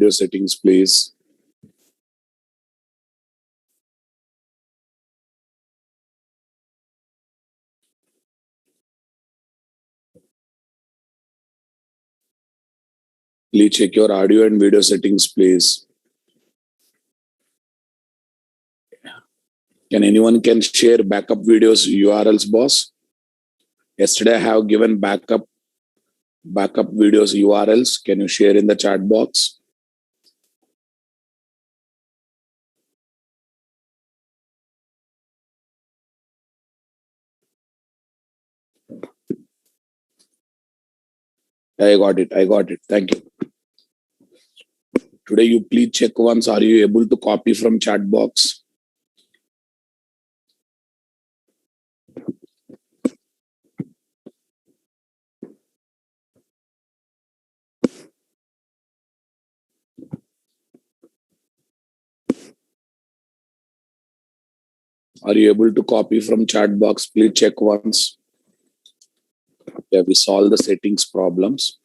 video settings, please. Please check your audio and video settings, please. Can anyone share backup videos URLs, boss? Yesterday I have given backup videos URLs. Can you share in the chat box? I got it. Thank you. Today you please check once. Are you able to copy from chat box? Are you able to copy from chat box? Please check once. Yeah, we solve the settings problems.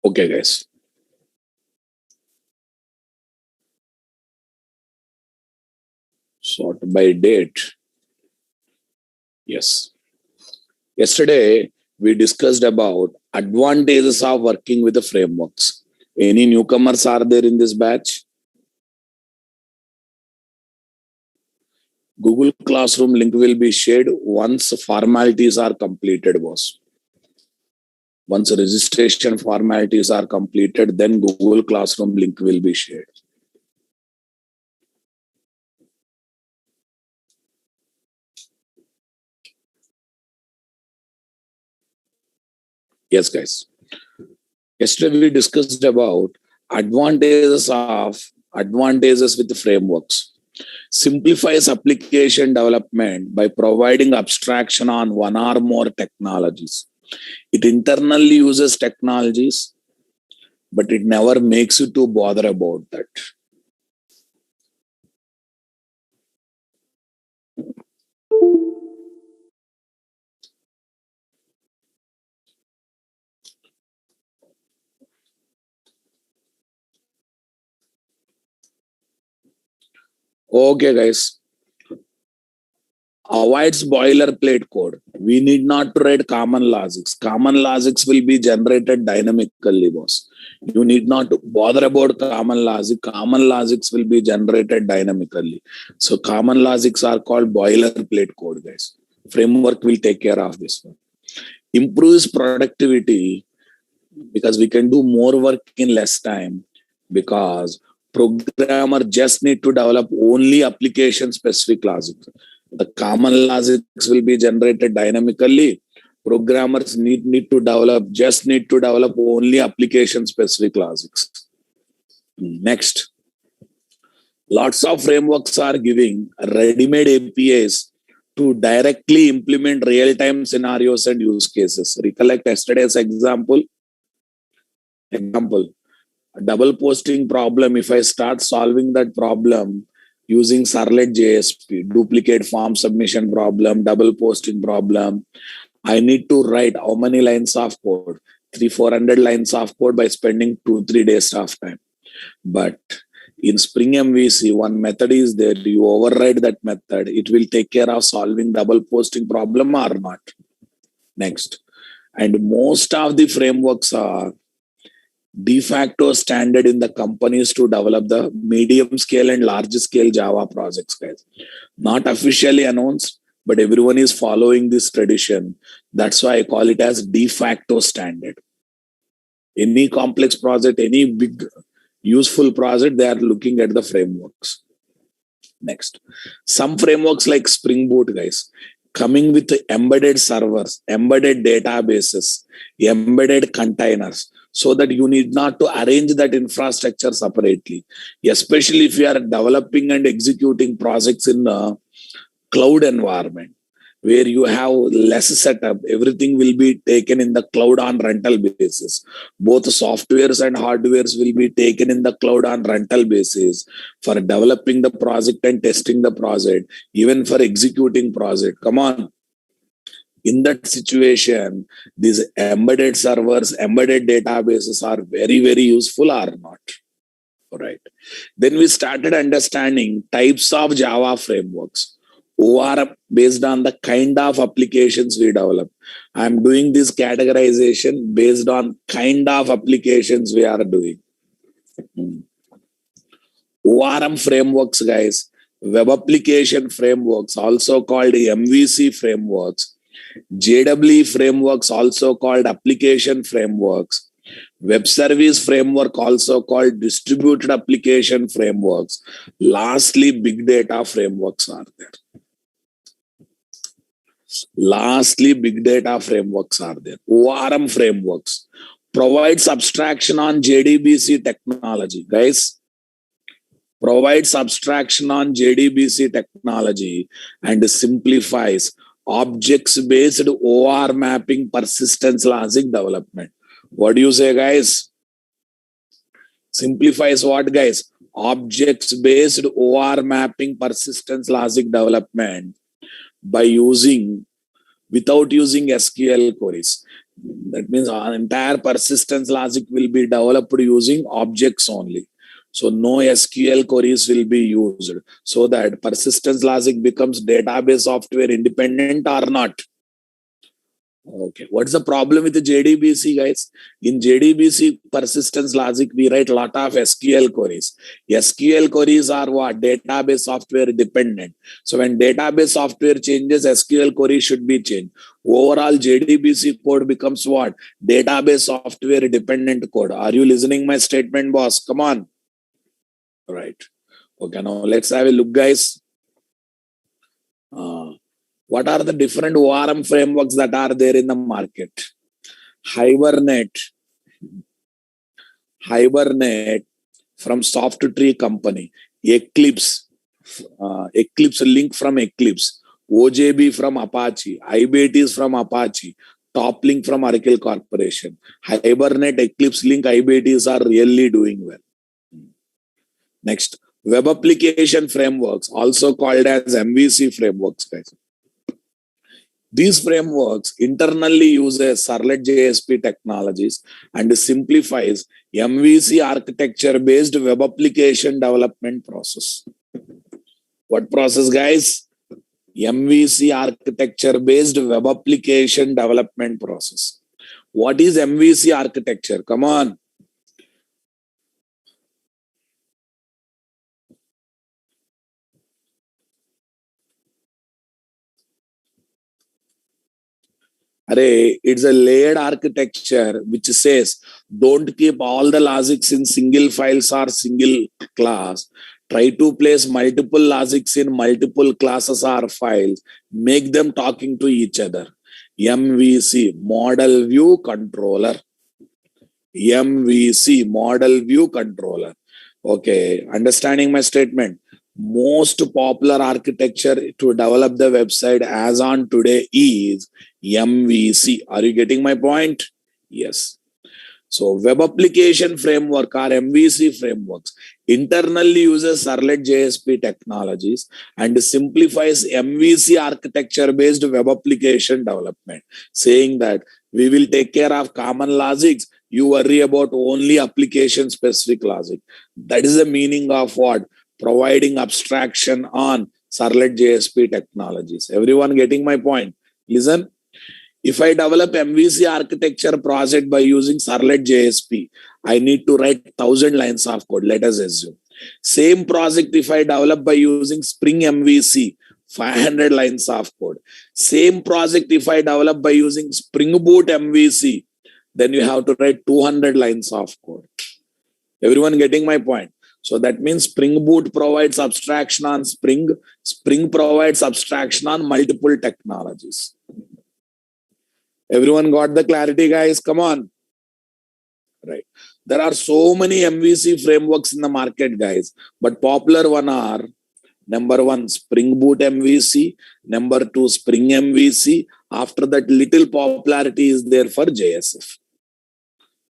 Okay, guys. Sort by date. Yes. Yesterday, we discussed about advantages of working with the frameworks. Any newcomers are there in this batch? Google Classroom link will be shared once formalities are completed, boss. Once registration formalities are completed, then Google Classroom link will be shared. Yes, guys. Yesterday we discussed about advantages with the frameworks. Simplifies application development by providing abstraction on one or more technologies. It internally uses technologies, but it never makes you to bother about that. Okay, guys. Avoids boilerplate code. We need not to write common logics. Common logics will be generated dynamically, boss. You need not to bother about common logic. Common logics will be generated dynamically. So common logics are called boilerplate code, guys. Framework will take care of this one. Improves productivity because we can do more work in less time, because programmer just need to develop only application specific logic. The common logics will be generated dynamically. Programmers need to develop only application specific logics. Next, lots of frameworks are giving ready-made APIs to directly implement real-time scenarios and use cases. Recollect yesterday's example. A double posting problem. If I start solving that problem using Servlet JSP, duplicate form submission problem, double posting problem, I need to write how many lines of code? 300-400 lines of code by spending 2-3 days of time. But in Spring MVC, one method is there. You override that method. It will take care of solving double posting problem or not. Next. And most of the frameworks are de facto standard in the companies to develop the medium scale and large scale Java projects, guys. Not officially announced, but everyone is following this tradition. That's why I call it as de facto standard. Any complex project, any big useful project, they are looking at the frameworks. Next, some frameworks like Spring Boot, guys, coming with embedded servers, embedded databases, embedded containers. so that you need not to arrange that infrastructure separately, especially if you are developing and executing projects in a cloud environment where you have less setup. Everything will be taken in the cloud on rental basis. Both softwares and hardwares will be taken in the cloud on rental basis for developing the project and testing the project, even for executing project. Come on. In that situation, these embedded servers, embedded databases are very, very useful or not. All right. Then we started understanding types of Java frameworks, ORM, based on the kind of applications we develop. I'm doing this categorization based on kind of applications we are doing. ORM frameworks, guys, web application frameworks, also called MVC frameworks, JWE frameworks, also called application frameworks, web service framework, also called distributed application frameworks. Lastly, big data frameworks are there. ORM frameworks provides abstraction on JDBC technology, guys. Provides abstraction on JDBC technology and simplifies objects-based OR mapping persistence logic development. What do you say, guys? Simplifies what, guys? Objects-based OR mapping persistence logic development by without using SQL queries. That means our entire persistence logic will be developed using objects only. So no SQL queries will be used, so that persistence logic becomes database software independent or not. Okay, what's the problem with the JDBC, guys? In JDBC persistence logic, we write a lot of SQL queries. SQL queries are what? Database software dependent. So when database software changes, SQL query should be changed. Overall, JDBC code becomes what? Database software dependent code. Are you listening my statement, boss? Come on. Right. Okay, now let's have a look, guys. What are the different ORM frameworks that are there in the market? Hibernate from SoftTree company. Eclipse Link from Eclipse. OJB from Apache. iBetis from Apache. TopLink from Oracle Corporation. Hibernate, Eclipse Link, iBetis are really doing well. Next, web application frameworks, also called as MVC frameworks, guys. These frameworks internally use servlet JSP technologies and simplifies MVC architecture-based web application development process. What process, guys? MVC architecture-based web application development process. What is MVC architecture? Come on. It's a layered architecture which says don't keep all the logics in single files or single class. Try to place multiple logics in multiple classes or files. Make them talking to each other. MVC, Model View Controller. MVC, Model View Controller. Okay, understanding my statement? Most popular architecture to develop the website as on today is MVC. Are you getting my point? Yes. So web application framework or MVC frameworks internally uses servlet JSP technologies and simplifies MVC architecture based web application development, saying that we will take care of common logics. You worry about only application specific logic. That is the meaning of what? Providing abstraction on servlet JSP technologies. Everyone getting my point? Listen. If I develop MVC architecture project by using servlet JSP, I need to write 1,000 lines of code, let us assume. Same project if I develop by using Spring MVC, 500 lines of code. Same project if I develop by using Spring Boot MVC, then you have to write 200 lines of code. Everyone getting my point? So that means Spring Boot provides abstraction on Spring. Spring provides abstraction on multiple technologies. Everyone got the clarity, guys? Come on. Right. There are so many MVC frameworks in the market, guys, but popular one are number one, Spring Boot MVC, number two, Spring MVC. After that, little popularity is there for JSF.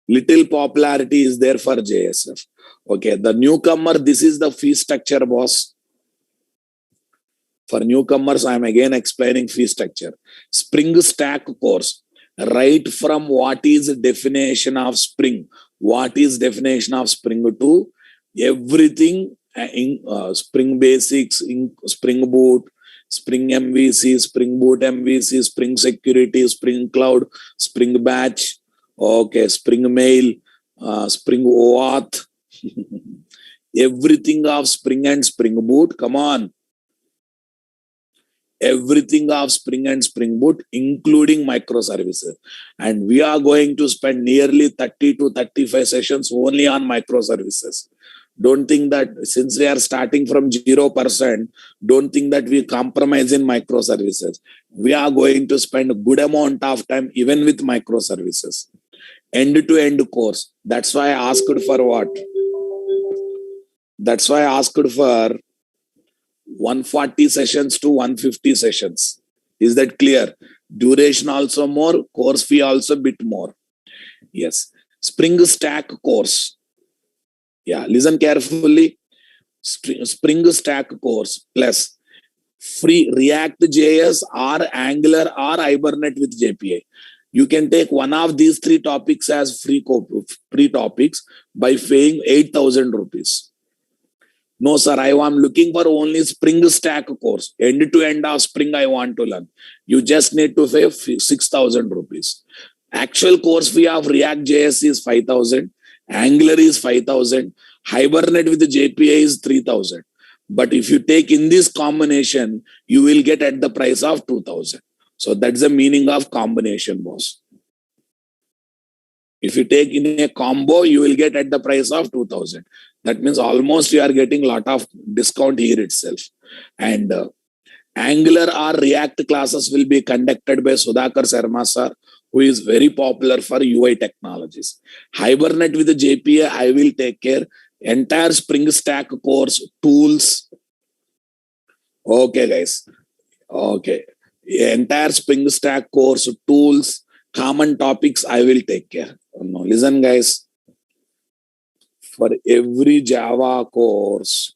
Little popularity is there for JSF. Okay, the newcomer, this is the fee structure, boss. For newcomers, I'm again explaining fee structure. Spring Stack course, right from what is definition of Spring, what is definition of Spring to everything in Spring Basics, in Spring Boot, Spring MVC, Spring Boot MVC, Spring Security, Spring Cloud, Spring Batch, okay, Spring Mail, Spring OAuth, everything of Spring and Spring Boot. Come on. Everything of Spring and Spring Boot, including microservices. And we are going to spend nearly 30 to 35 sessions only on microservices. Don't think that since we are starting from 0%, don't think that we compromise in microservices. We are going to spend a good amount of time even with microservices. End-to-end course. That's why I asked for what? That's why I asked for 140 sessions to 150 sessions. Is that clear? Duration also more, course fee also bit more. Yes. Spring Stack course. Yeah, listen carefully. Spring Stack course plus free React JS or Angular or Hibernate with JPA. You can take one of these three topics as free topics by paying 8,000 rupees. No, sir, I am looking for only Spring Stack course. End to end of Spring I want to learn. You just need to pay 6,000 rupees. Actual course fee of React JS is 5,000. Angular is 5,000. Hibernate with the JPA is 3,000. But if you take in this combination, you will get at the price of 2,000. So that's the meaning of combination, boss. If you take in a combo, you will get at the price of 2,000. That means almost you are getting a lot of discount here itself. And Angular or React classes will be conducted by Sudhakar Sharma sir, who is very popular for UI technologies. Hibernate with the JPA, I will take care. Entire Spring Stack course, tools. Okay, guys. Okay. Entire Spring Stack course, tools, common topics, I will take care. No, listen, guys. For every Java course,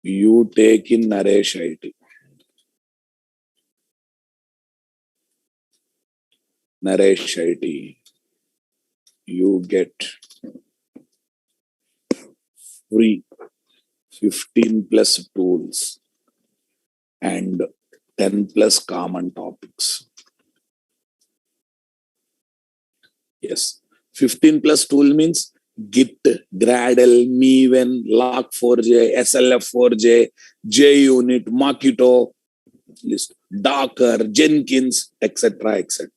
you take in Naresh IT. Naresh IT. You get free 15 plus tools and 10 plus common topics. Yes. 15 plus tool means Git, Gradle, Maven, Log4j, SLF4j, JUnit, Mockito, list, Docker, Jenkins, etc., etc.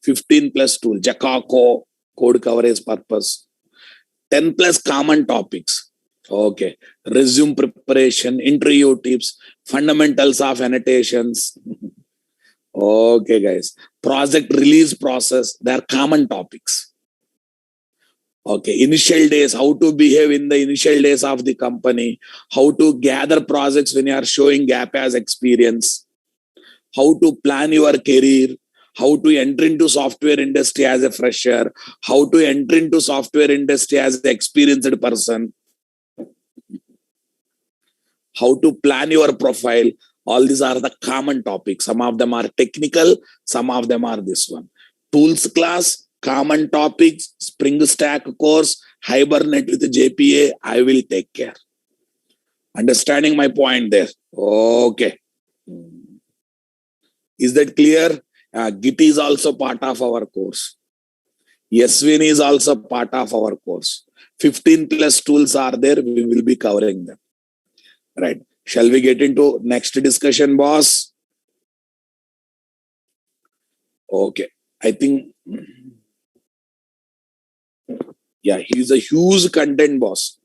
15 plus tool, Jacaco, code coverage purpose. 10 plus common topics. Okay. Resume preparation, interview tips, fundamentals of annotations. Okay, guys. Project release process, they are common topics. Okay, initial days, how to behave in the initial days of the company, how to gather projects when you are showing gap as experience, how to plan your career, how to enter into software industry as a fresher, how to enter into software industry as an experienced person, how to plan your profile. All these are the common topics. Some of them are technical, some of them are this one. Tools class, common topics, Spring Stack course, Hibernate with JPA, I will take care. Understanding my point there? Okay. Is that clear? Git is also part of our course. SVN is also part of our course. 15 plus tools are there. We will be covering them. Right. Shall we get into next discussion, boss? Okay. I think... Yeah, he's a huge content boss.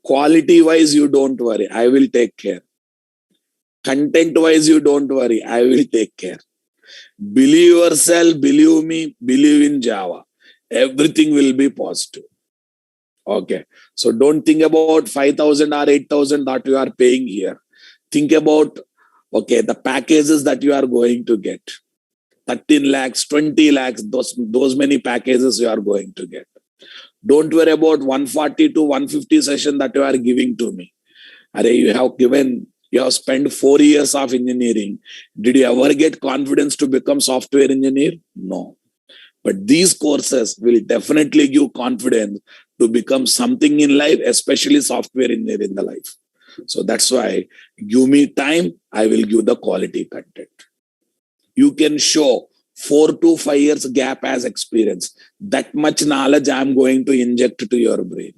Quality wise, you don't worry. I will take care. Content wise, you don't worry. I will take care. Believe yourself, believe me, believe in Java. Everything will be positive. Okay. So don't think about 5,000 or 8,000 that you are paying here. Think about, okay, the packages that you are going to get. 13 lakhs, 20 lakhs, those many packages you are going to get. Don't worry about 140 to 150 session that you are giving to me. You have spent 4 years of engineering. Did you ever get confidence to become software engineer? No. But these courses will definitely give confidence to become something in life, especially software engineer in the life. So that's why give me time, I will give the quality content. You can show 4 to 5 years gap as experience. That much knowledge I'm going to inject to your brain.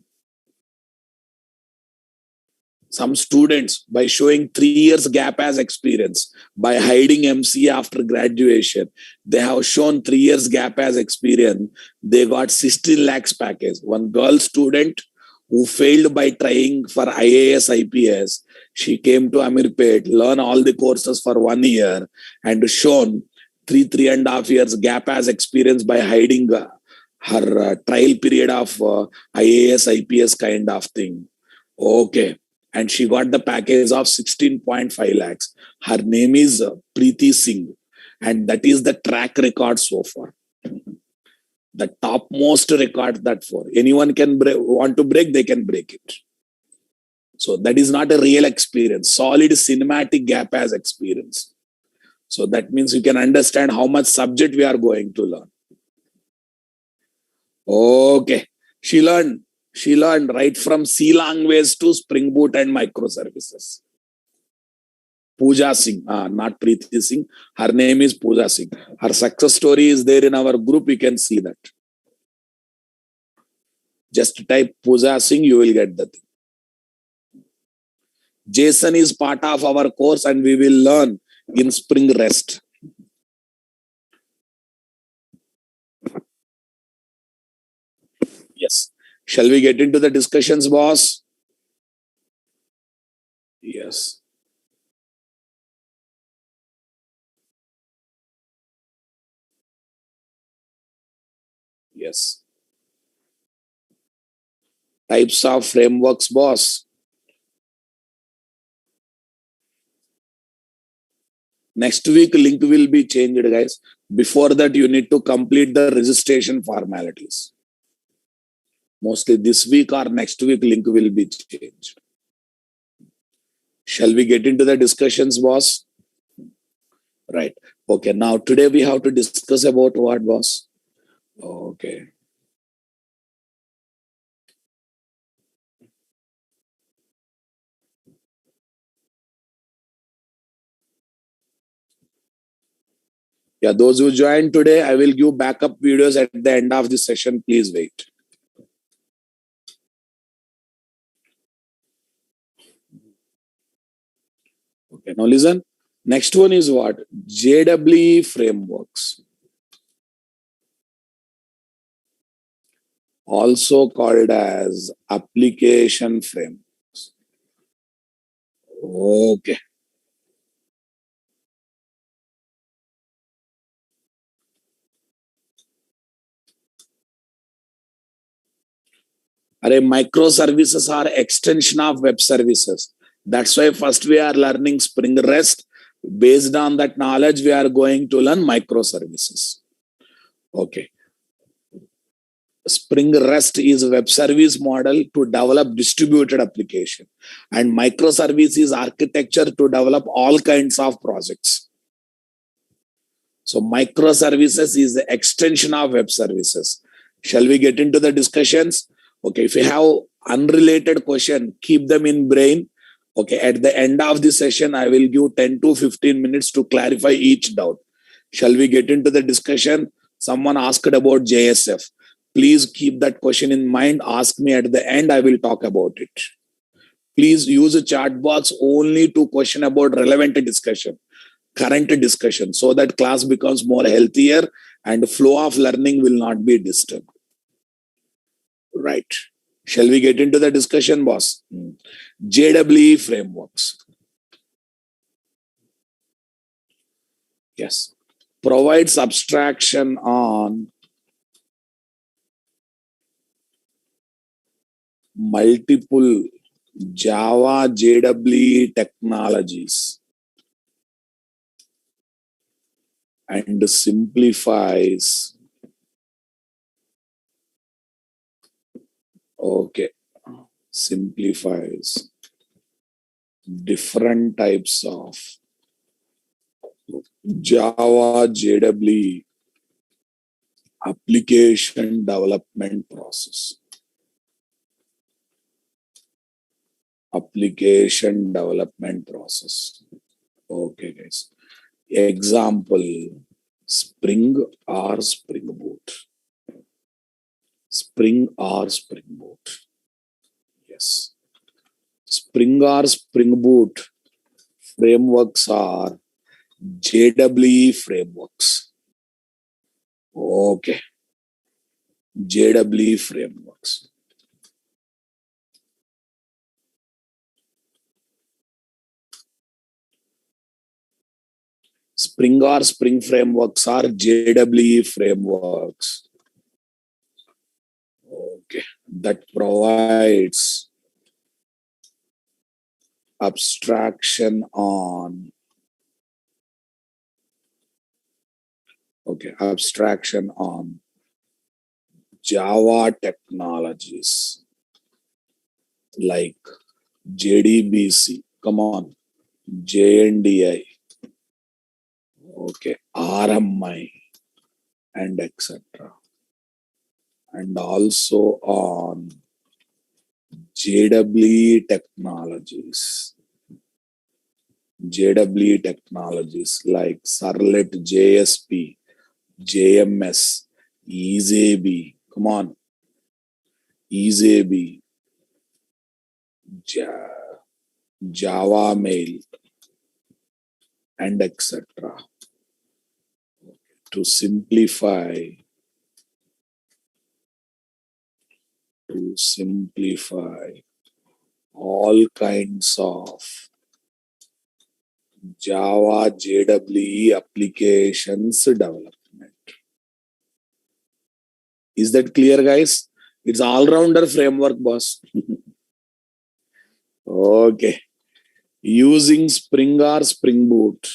Some students, by showing 3 years gap as experience, by hiding MC after graduation, they have shown 3 years gap as experience. They got 16 lakhs package. One girl student who failed by trying for IAS, IPS, she came to Amirpet, learn all the courses for 1 year and shown 3.5 years gap as experience by hiding her trial period of IAS, IPS kind of thing. Okay. And she got the package of 16.5 lakhs. Her name is Preeti Singh. And that is the track record so far. The topmost record that for anyone can want to break, they can break it. So that is not a real experience. Solid cinematic gap as experience. So that means you can understand how much subject we are going to learn. Okay. She learned right from C language to Spring Boot and microservices. Pooja Singh, not Preeti Singh. Her name is Pooja Singh. Her success story is there in our group. You can see that. Just type Pooja Singh, you will get the thing. Jason is part of our course and we will learn in Spring Rest. Yes. Shall we get into the discussions, boss? Yes. Yes. Types of frameworks, boss. Next week, link will be changed, guys. Before that, you need to complete the registration formalities. Mostly this week or next week, link will be changed. Shall we get into the discussions, boss? Right. Okay. Now, today we have to discuss about what, boss? Okay. Yeah, those who joined today, I will give backup videos at the end of the session. Please wait. Okay, now listen. Next one is what? JWE frameworks. Also called as application frameworks. Okay. Microservices are extension of web services. That's why first we are learning Spring REST. Based on that knowledge, we are going to learn microservices. Okay. Spring REST is a web service model to develop distributed application, and microservice is architecture to develop all kinds of projects. So microservices is the extension of web services. Shall we get into the discussions? Okay, if you have unrelated question, keep them in brain. Okay, at the end of the session, I will give 10 to 15 minutes to clarify each doubt. Shall we get into the discussion? Someone asked about JSF. Please keep that question in mind. Ask me at the end. I will talk about it. Please use a chat box only to question about relevant discussion, current discussion, so that class becomes more healthier and flow of learning will not be disturbed. Right. Shall we get into the discussion, boss? JWE frameworks. Yes. Provides abstraction on multiple Java JWE technologies and simplifies, simplifies different types of Java JWE application development process. Application development process. Okay, guys. Example, Spring or Spring Boot. Spring or Spring Boot. Yes. Spring or Spring Boot frameworks are JWE frameworks. Okay. JWE frameworks. Spring or Spring frameworks are JWE frameworks. Okay. That provides abstraction on Java technologies like JDBC, come on, JNDI, RMI, and etc. And also on JWE technologies like Servlet JSP, JMS, EasyB, come on, EasyB, Java Mail, and etc. To simplify all kinds of Java JWE applications development. Is that clear, guys? It's all-rounder framework, boss. Okay. Using Spring or Spring Boot,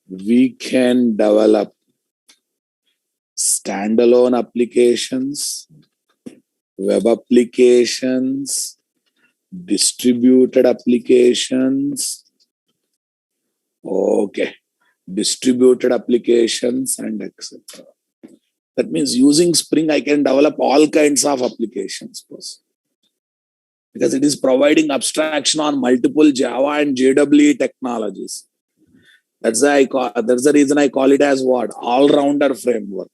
we can develop standalone applications, web applications, distributed applications, distributed applications, and etc. That means using Spring, I can develop all kinds of applications, because it is providing abstraction on multiple Java and JWE technologies. That's the reason I call it as what? All-rounder framework.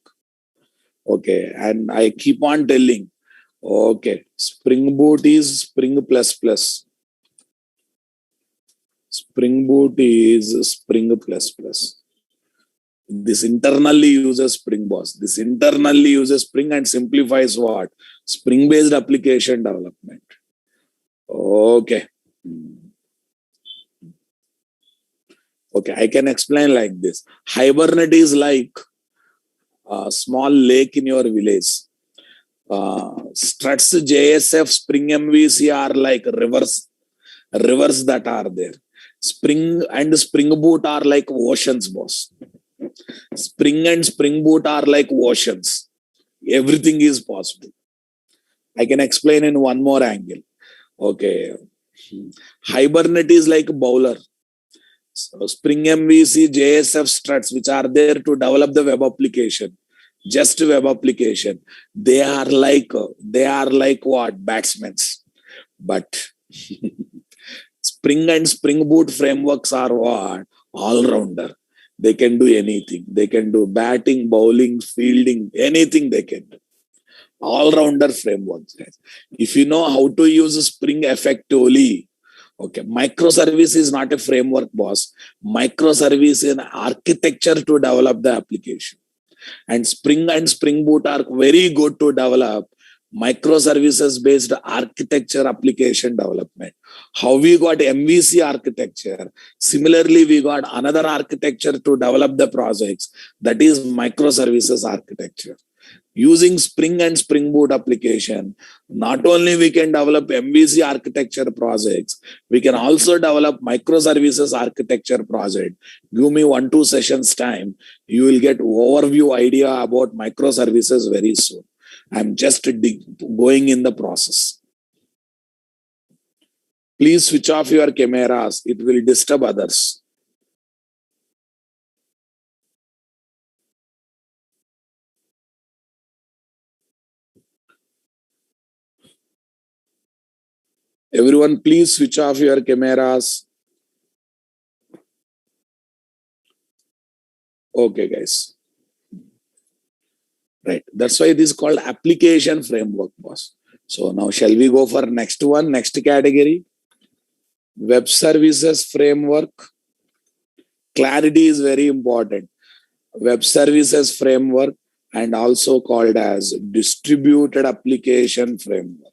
Okay, and I keep on telling, Spring Boot is Spring++. Spring Boot is Spring++. This internally uses Spring, boss. This internally uses Spring and simplifies what? Spring-based application development. Okay, I can explain like this. Hibernate is like a small lake in your village. Struts, JSF, Spring MVC are like rivers that are there. Spring and Spring Boot are like oceans, boss. Spring and Spring Boot are like oceans. Everything is possible. I can explain in one more angle. Okay. Hibernate is like a bowler. So Spring MVC, JSF struts, which are there to develop the web application, just web application. They are like what? Batsmen. But Spring and Spring Boot frameworks are what? All-rounder. They can do anything. They can do batting, bowling, fielding, anything they can do. All-rounder frameworks, guys. If you know how to use Spring effectively, microservice is not a framework, boss. Microservice is an architecture to develop the application. And Spring Boot are very good to develop microservices-based architecture application development. How we got MVC architecture, similarly, we got another architecture to develop the projects. That is microservices architecture. Using Spring and Spring Boot application, not only we can develop MVC architecture projects, we can also develop microservices architecture project. Give me 1-2 sessions time, you will get overview idea about microservices very soon. I'm just going in the process. Please switch off your cameras. It will disturb others. Everyone, please switch off your cameras. Okay, guys. Right. That's why it is called application framework, boss. So now shall we go for next one, next category? Web services framework. Clarity is very important. Web services framework and also called as distributed application framework.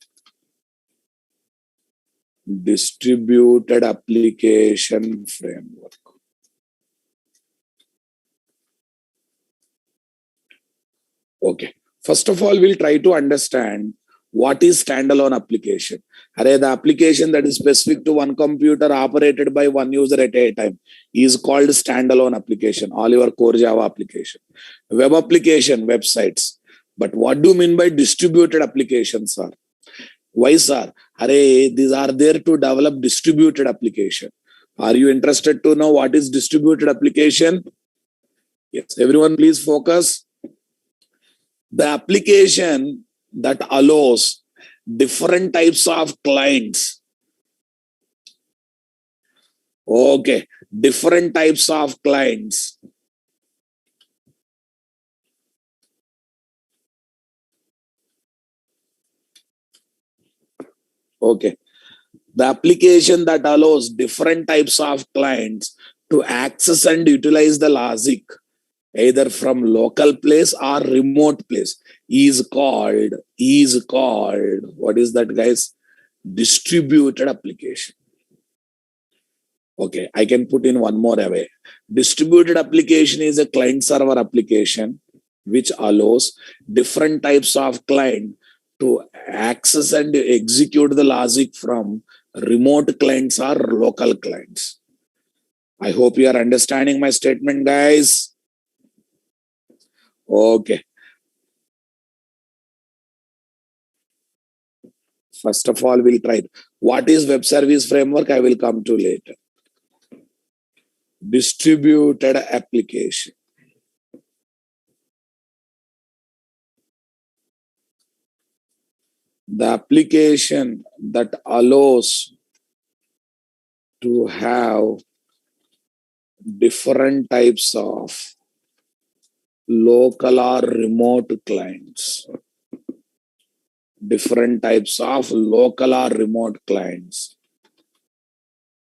Distributed application framework. Okay. First of all, we'll try to understand what is standalone application. The application that is specific to one computer operated by one user at a time is called standalone application, all your core Java application. Web application, websites. But what do you mean by distributed applications, sir? Why, sir? These are there to develop distributed application. Are you interested to know what is distributed application? Yes, everyone please focus. The application that allows different types of clients. Okay, different types of clients. Okay, the application that allows different types of clients to access and utilize the logic either from local place or remote place is called, what is that, guys? Distributed application. Okay, I can put in one more away. Distributed application is a client server application which allows different types of client to access and execute the logic from remote clients or local clients. I hope you are understanding my statement, guys. Okay. First of all, we'll try. What is web service framework? I will come to later. Distributed application. The application that allows to have different types of local or remote clients. Different types of local or remote clients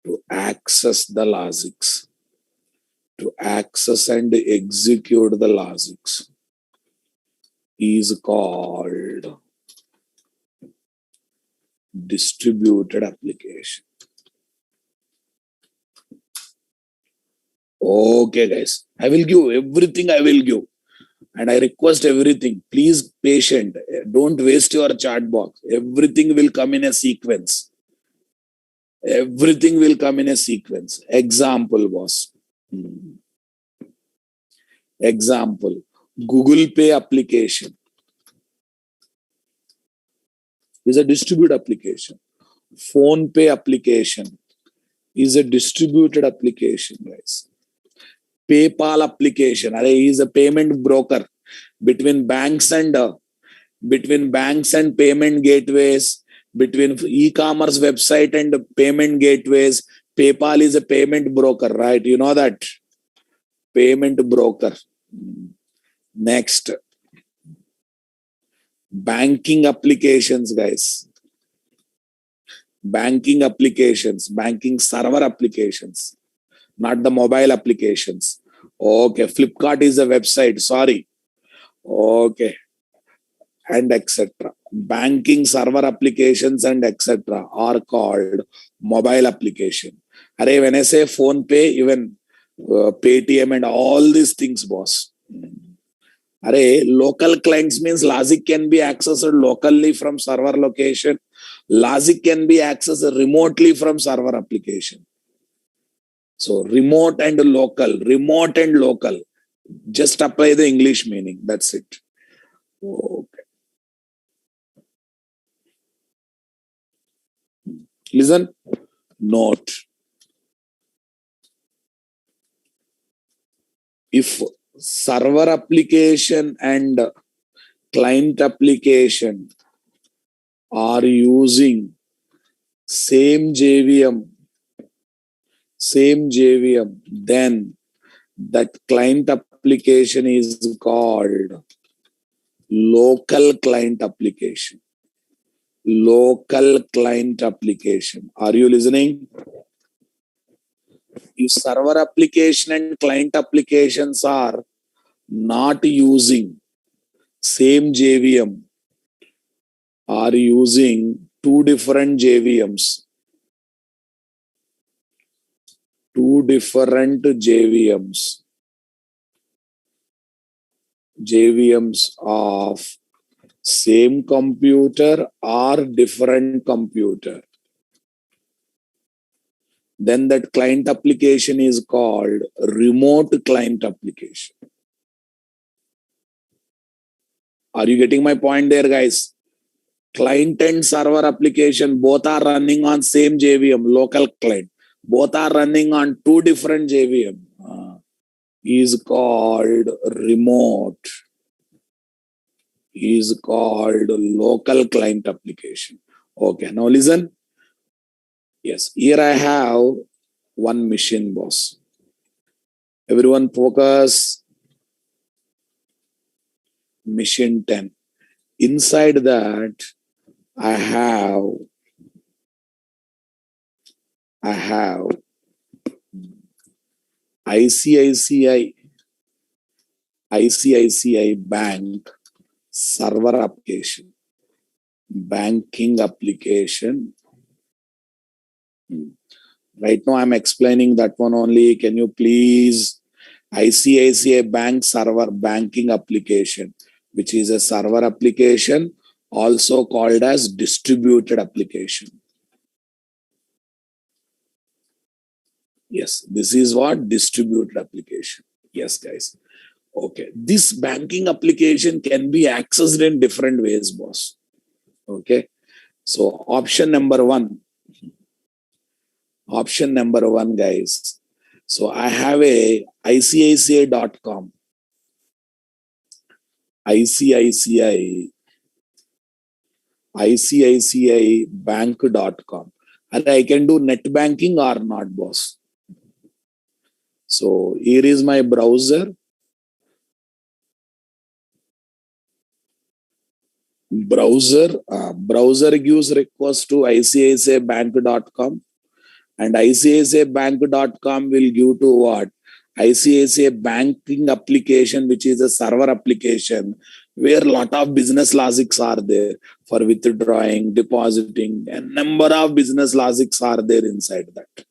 to access the logics, to access and execute the logics is called distributed application. Okay, guys, I will give everything. I will give. And I request everything. Please patient. Don't waste your chat box. Everything will come in a sequence. Everything will come in a sequence. Example, boss. Example. Google Pay application is a distributed application. Phone Pay application is a distributed application, guys. PayPal application is a payment broker between banks and payment gateways, between e-commerce website and payment gateways. PayPal is a payment broker, right? You know that payment broker. Next, banking applications, guys. Banking applications, banking server applications, not the mobile applications. Okay, Flipkart is a website, sorry. Okay, and etc. Banking server applications and etc. are called mobile application. When I say phone pay, even Paytm and all these things, boss. Array, local clients means logic can be accessed locally from server location. Logic can be accessed remotely from server application. So remote and local. Just apply the English meaning. That's it. Okay. Listen. Note. If server application and client application are using same JVM, then that client application is called local client application. Local client application. Are you listening? If server application and client applications are not using same JVM, are using two different JVMs, JVMs of same computer or different computer, then that client application is called remote client application. Are you getting my point there, guys? Client and server application both are running on same JVM, local client. Both are running on two different JVM. Is called remote. Is called local client application. Okay, now listen. Yes, here I have one machine, boss. Everyone focus. Machine 10. Inside that, I have ICICI Bank server application, banking application. Right now, I'm explaining that one only. Can you please ICICI Bank server banking application, which is a server application, also called as distributed application. Yes, this is what distributed application. Yes, guys. Okay, this banking application can be accessed in different ways, boss. Okay, so option number one, guys. So I have a ICICI.com, ICICI bank.com, and I can do net banking or not, boss. So here is my browser. Browser gives request to ICICIbank.com, and ICICIbank.com will give to what? ICICI banking application, which is a server application where a lot of business logics are there for withdrawing, depositing, and number of business logics are there inside that.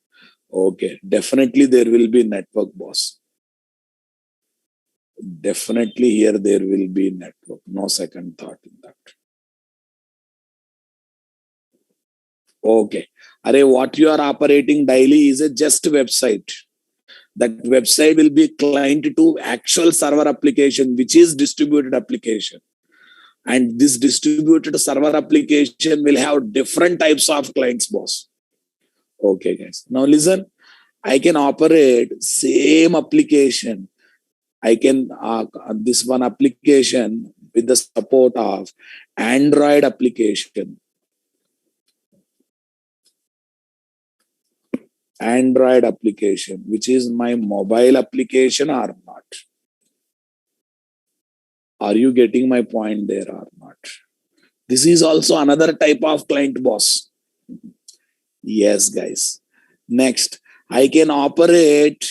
Okay, definitely there will be network, boss. Definitely here there will be network. No second thought in that. Okay. Array, what you are operating daily is a just website. That website will be client to actual server application, which is distributed application. And this distributed server application will have different types of clients, boss. Okay, guys. Now listen, I can operate same application. I can, this one application with the support of Android application. Android application, which is my mobile application or not. Are you getting my point there or not? This is also another type of client, boss. Yes, guys. Next, I can operate.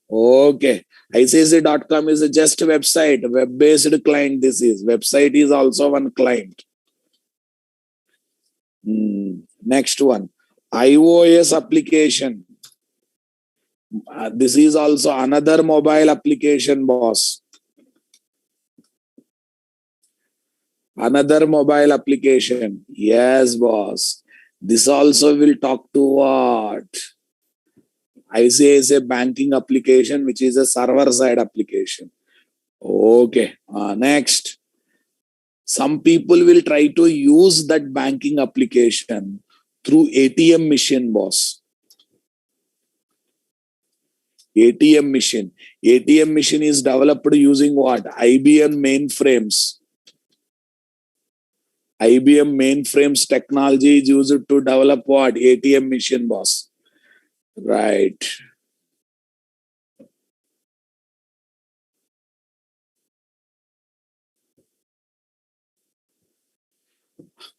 Okay. ICICI.com is just a website, web-based client. This is website is also one client. Next one, iOS application. This is also another mobile application, boss. Another mobile application. Yes, boss. This also will talk to what? ICICI banking application, which is a server side application. Okay. Next. Some people will try to use that banking application through ATM machine, boss. ATM machine. ATM machine is developed using what? IBM mainframes. IBM mainframes technology is used to develop what? ATM machine, boss. Right.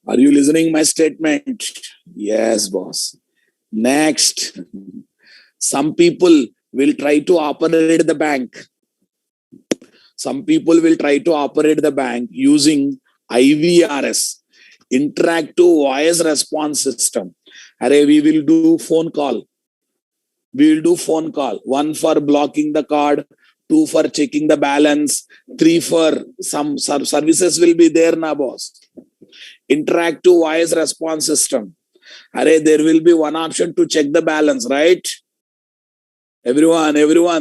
Are you listening my statement? Yes, boss. Next, some people will try to operate the bank. Some people will try to operate the bank using IVRS, interactive voice response system. Array, we will do phone call. We will do phone call. One for blocking the card, two for checking the balance, three for some services will be there now, boss. Interactive voice response system. Array, there will be one option to check the balance, right? Everyone,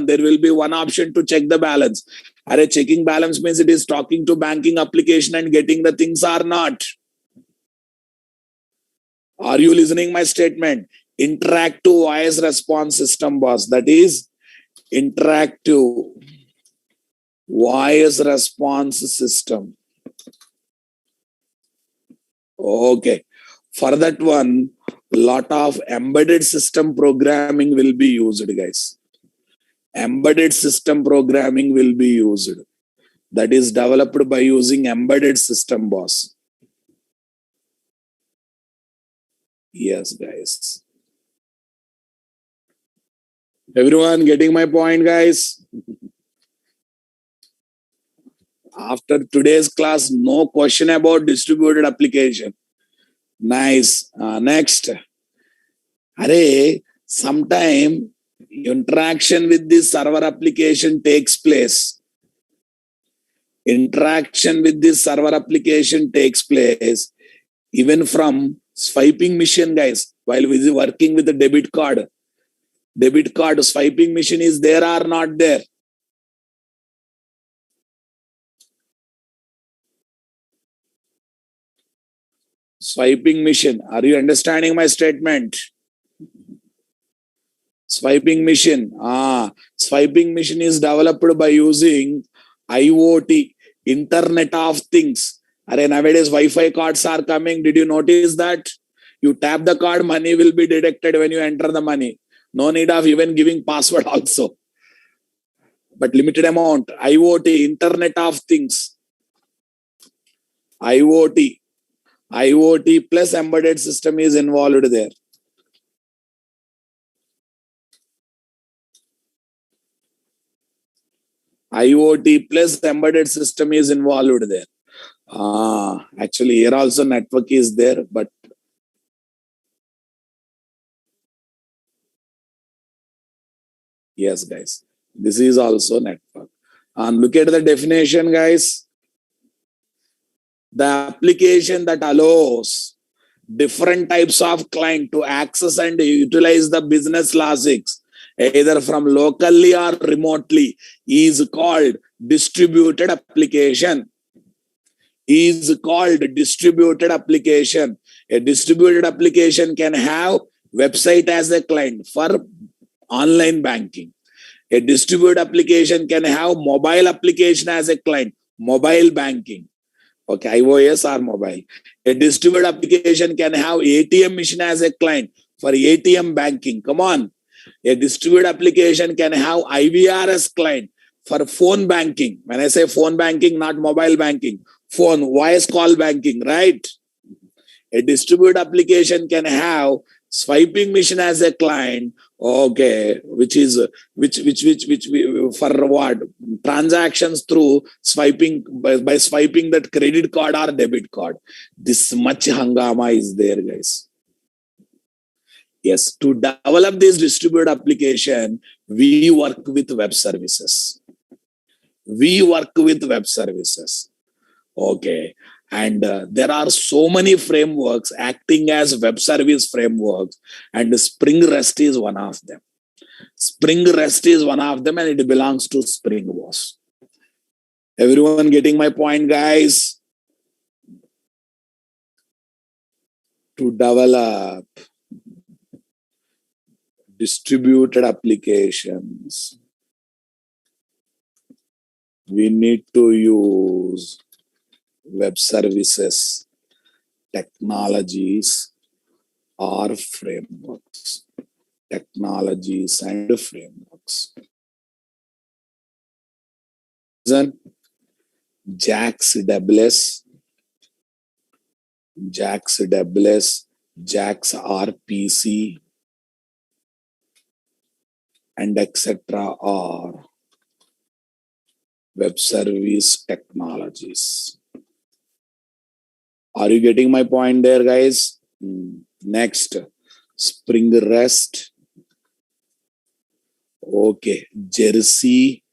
there will be one option to check the balance. Array, checking balance means it is talking to banking application and getting the things or not. Are you listening my statement? Interactive voice response system, boss. That is interactive voice response system. Okay. For that one, lot of embedded system programming will be used, guys. Embedded system programming will be used. That is developed by using embedded system, boss. Yes, guys. Everyone getting my point, guys? After today's class, no question about distributed application. Nice. Next. Array, sometime interaction with this server application takes place. Interaction with this server application takes place even from swiping machine, guys, while we are working with the debit card. Debit card swiping machine is there or not there? Swiping machine. Are you understanding my statement? Swiping machine. Swiping machine is developed by using IoT, Internet of Things. Nowadays Wi-Fi cards are coming. Did you notice that? You tap the card, money will be detected when you enter the money. No need of even giving password also. But limited amount. IoT, Internet of Things. IoT. IoT plus embedded system is involved there. IoT plus embedded system is involved there. Actually, here also network is there, but yes, guys, this is also network. And look at the definition, guys. The application that allows different types of client to access and utilize the business logics either from locally or remotely is called distributed application. Is called distributed application. A distributed application can have website as a client for online banking. A distributed application can have mobile application as a client, mobile banking. Okay, iOS or mobile. A distributed application can have ATM machine as a client for ATM banking. Come on. A distributed application can have IVRS client for phone banking. When I say phone banking, not mobile banking. Phone, voice call banking, right? A distributed application can have swiping machine as a client. Okay, which for what? Transactions through swiping by swiping that credit card or debit card. This much hangama is there, guys. Yes, to develop this distributed application, we work with web services. We work with web services. Okay. And there are so many frameworks acting as web service frameworks, and Spring REST is one of them. Spring REST is one of them, and it belongs to Spring boss. Everyone getting my point, guys? To develop distributed applications, we need to use web services, technologies, or frameworks. Technologies and frameworks. JAX Debles, JAX RPC, and etc. are web service technologies. Are you getting my point there, guys? Next, Spring REST. Okay, Jersey,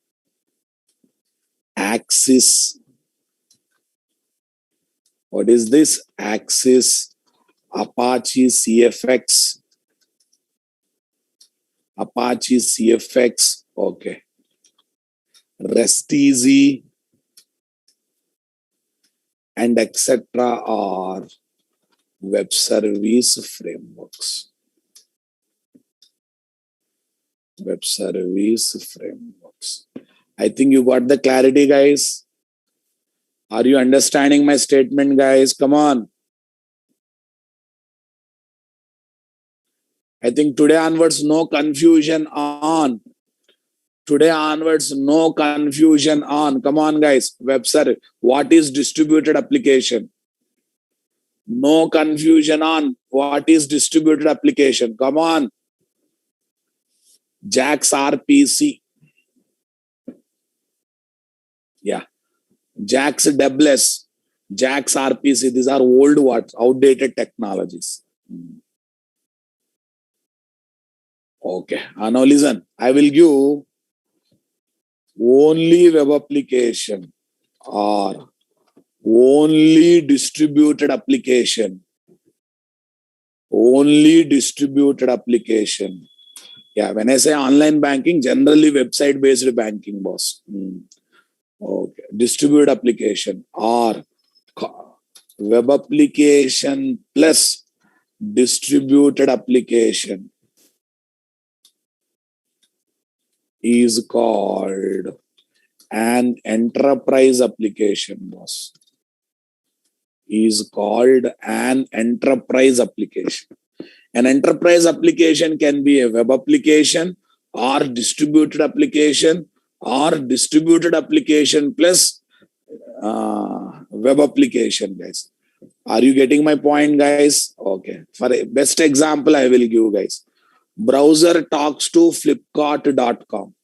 Axis. What is this? Axis, Apache CFX. Apache CFX. Okay. REST-easy and etc. are web service frameworks. Web service frameworks. I think you got the clarity, guys. Are you understanding my statement, guys? Come on. I think today onwards, no confusion on. Today onwards, no confusion on. Come on, guys. Web service. What is distributed application? No confusion on what is distributed application. Come on. JAX RPC. Yeah. JAX Debles. JAX RPC. These are old words, outdated technologies. Okay. Now listen. I will give only web application or only distributed application. Only distributed application. Yeah, when I say online banking, generally website-based banking, boss. Okay, distributed application or web application plus distributed application is called an enterprise application, boss. Is called an enterprise application. An enterprise application can be a web application or distributed application plus web application, guys. Are you getting my point, guys? Okay. For a best example, I will give, guys. Browser talks to flipkart.com.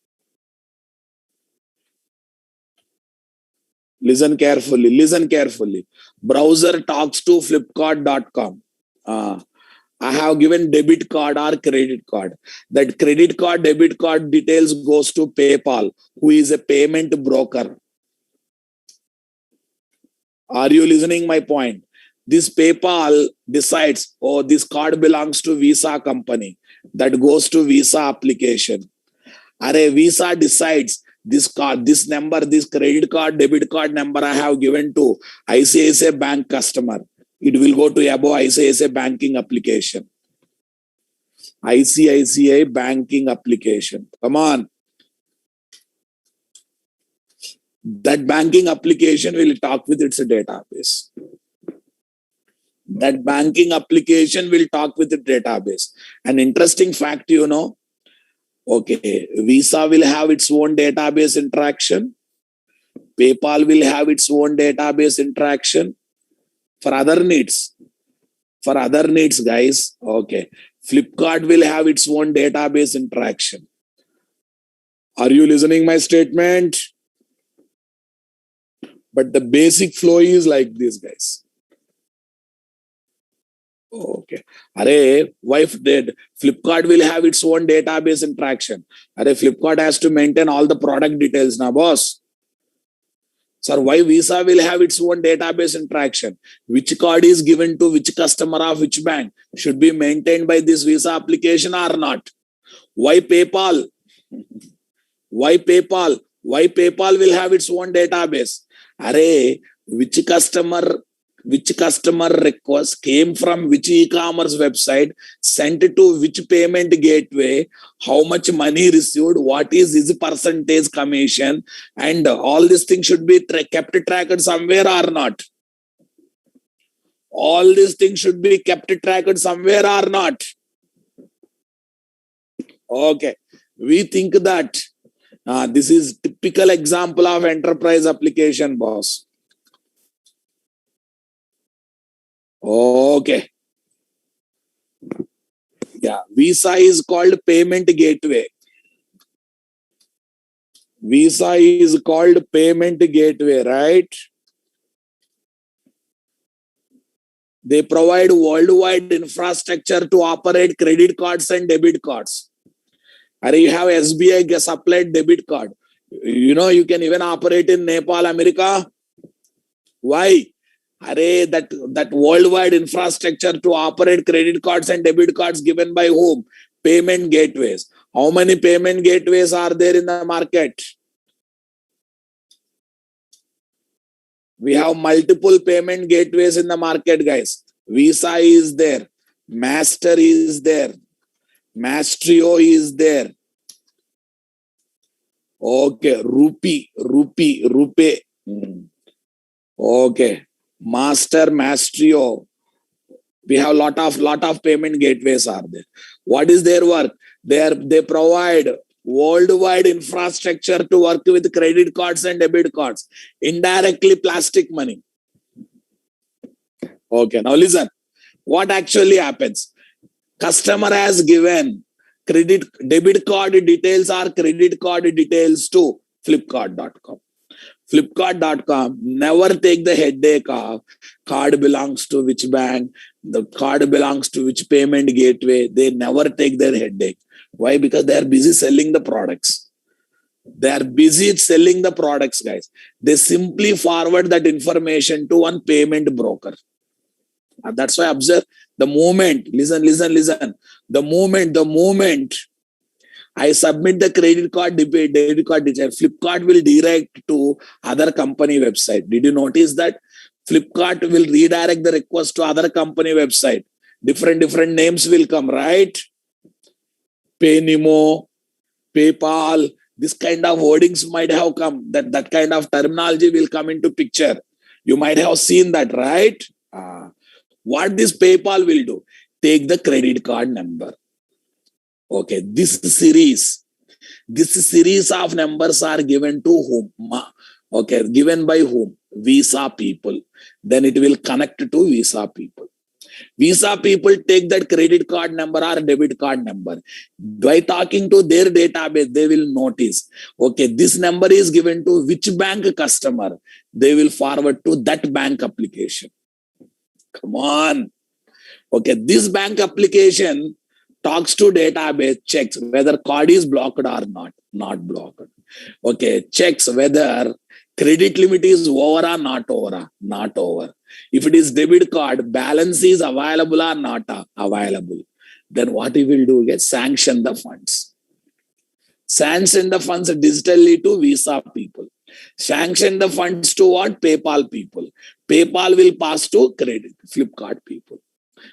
Listen carefully. Browser talks to flipkart.com. I have given debit card or credit card. That credit card, debit card details goes to PayPal, who is a payment broker. Are you listening my point? This PayPal decides, oh, this card belongs to Visa company. That goes to Visa application. Visa decides this card, this number, this credit card, debit card number I have given to ICICI Bank customer. It will go to above ICICI banking application. ICICI banking application. Come on. That banking application will talk with its database. That banking application will talk with the database. An interesting fact, you know. Okay, Visa will have its own database interaction. PayPal will have its own database interaction. For other needs, guys, okay, Flipkart will have its own database interaction. Are you listening my statement? But the basic flow is like this, guys. Okay. Wife did. Flipkart will have its own database interaction. Flipkart has to maintain all the product details now, boss. Sir, why Visa will have its own database interaction? Which card is given to which customer of which bank should be maintained by this Visa application or not? Why PayPal? Why PayPal? Why PayPal will have its own database? Array, which customer request came from which e-commerce website, sent to which payment gateway, how much money received, what is his percentage commission, and all these things should be kept tracked somewhere or not? All these things should be kept tracked somewhere or not? Okay, we think that this is typical example of enterprise application, boss. Okay. Yeah, Visa is called payment gateway. Visa is called payment gateway, right? They provide worldwide infrastructure to operate credit cards and debit cards. Or you have SBI supplied debit card. You know, you can even operate in Nepal, America. Why? Array, that worldwide infrastructure to operate credit cards and debit cards given by whom? Payment gateways. How many payment gateways are there in the market? We have multiple payment gateways in the market, guys. Visa is there. Master is there. Mastrio is there. Okay, Rupee. Okay, Master, Mastrio. We have lot of payment gateways are there. What is their work? They provide worldwide infrastructure to work with credit cards and debit cards. Indirectly plastic money. Okay, now listen. What actually happens? Customer has given debit card details or credit card details to Flipkart.com. Flipkart.com never take the headache of card belongs to which bank, the card belongs to which payment gateway. They never take their headache. Why? Because they are busy selling the products. They are busy selling the products, guys. They simply forward that information to one payment broker. And that's why observe the moment, listen. The moment I submit the credit card debit card detail, Flipkart will direct to other company website. Did you notice that? Flipkart will redirect the request to other company website. Different names will come, right? Paynimo, PayPal, this kind of wordings might have come. That kind of terminology will come into picture. You might have seen that, right? What this PayPal will do? Take the credit card number. Okay, this series of numbers are given to whom? Okay, given by whom? Visa people. Then it will connect to Visa people. Visa people take that credit card number or debit card number. By talking to their database, they will notice, okay, this number is given to which bank customer. They will forward to that bank application. Come on. Okay, this bank application talks to database, checks whether card is blocked or not blocked. Okay, checks whether credit limit is over or not over. If it is debit card, balance is available or not available. Then what he will do is sanction the funds. Sanction the funds digitally to Visa people. Sanction the funds to what? PayPal people. PayPal will pass to credit Flipkart people.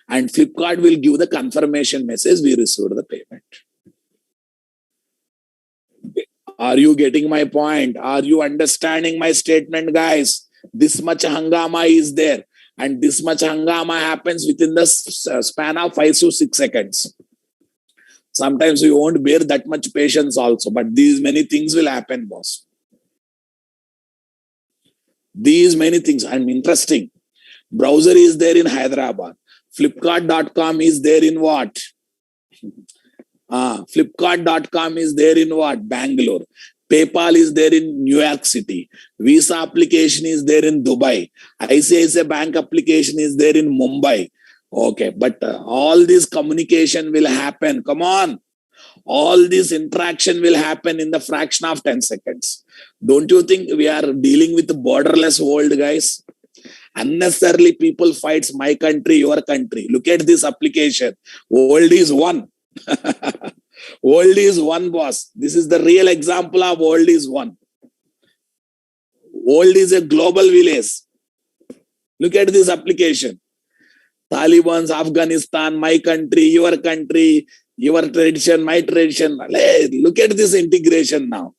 And Flipkart will give the confirmation message, we received the payment. Are you getting my point? Are you understanding my statement, guys? This much hangama is there. And this much hangama happens within the span of 5 to 6 seconds. Sometimes we won't bear that much patience also. But these many things will happen, boss. These many things. And interesting. Browser is there in Hyderabad. Flipkart.com is there in what? Flipkart.com is there in what? Bangalore. PayPal is there in New York City. Visa application is there in Dubai. ICICI Bank application is there in Mumbai. Okay, but all this communication will happen. Come on. All this interaction will happen in the fraction of 10 seconds. Don't you think we are dealing with a borderless world, guys? Unnecessarily people fights my country, your country. Look at this application. World is one. World is one, boss. This is the real example of world is one. World is a global village. Look at this application. Taliban's Afghanistan, my country, your tradition, my tradition. Hey, look at this integration now.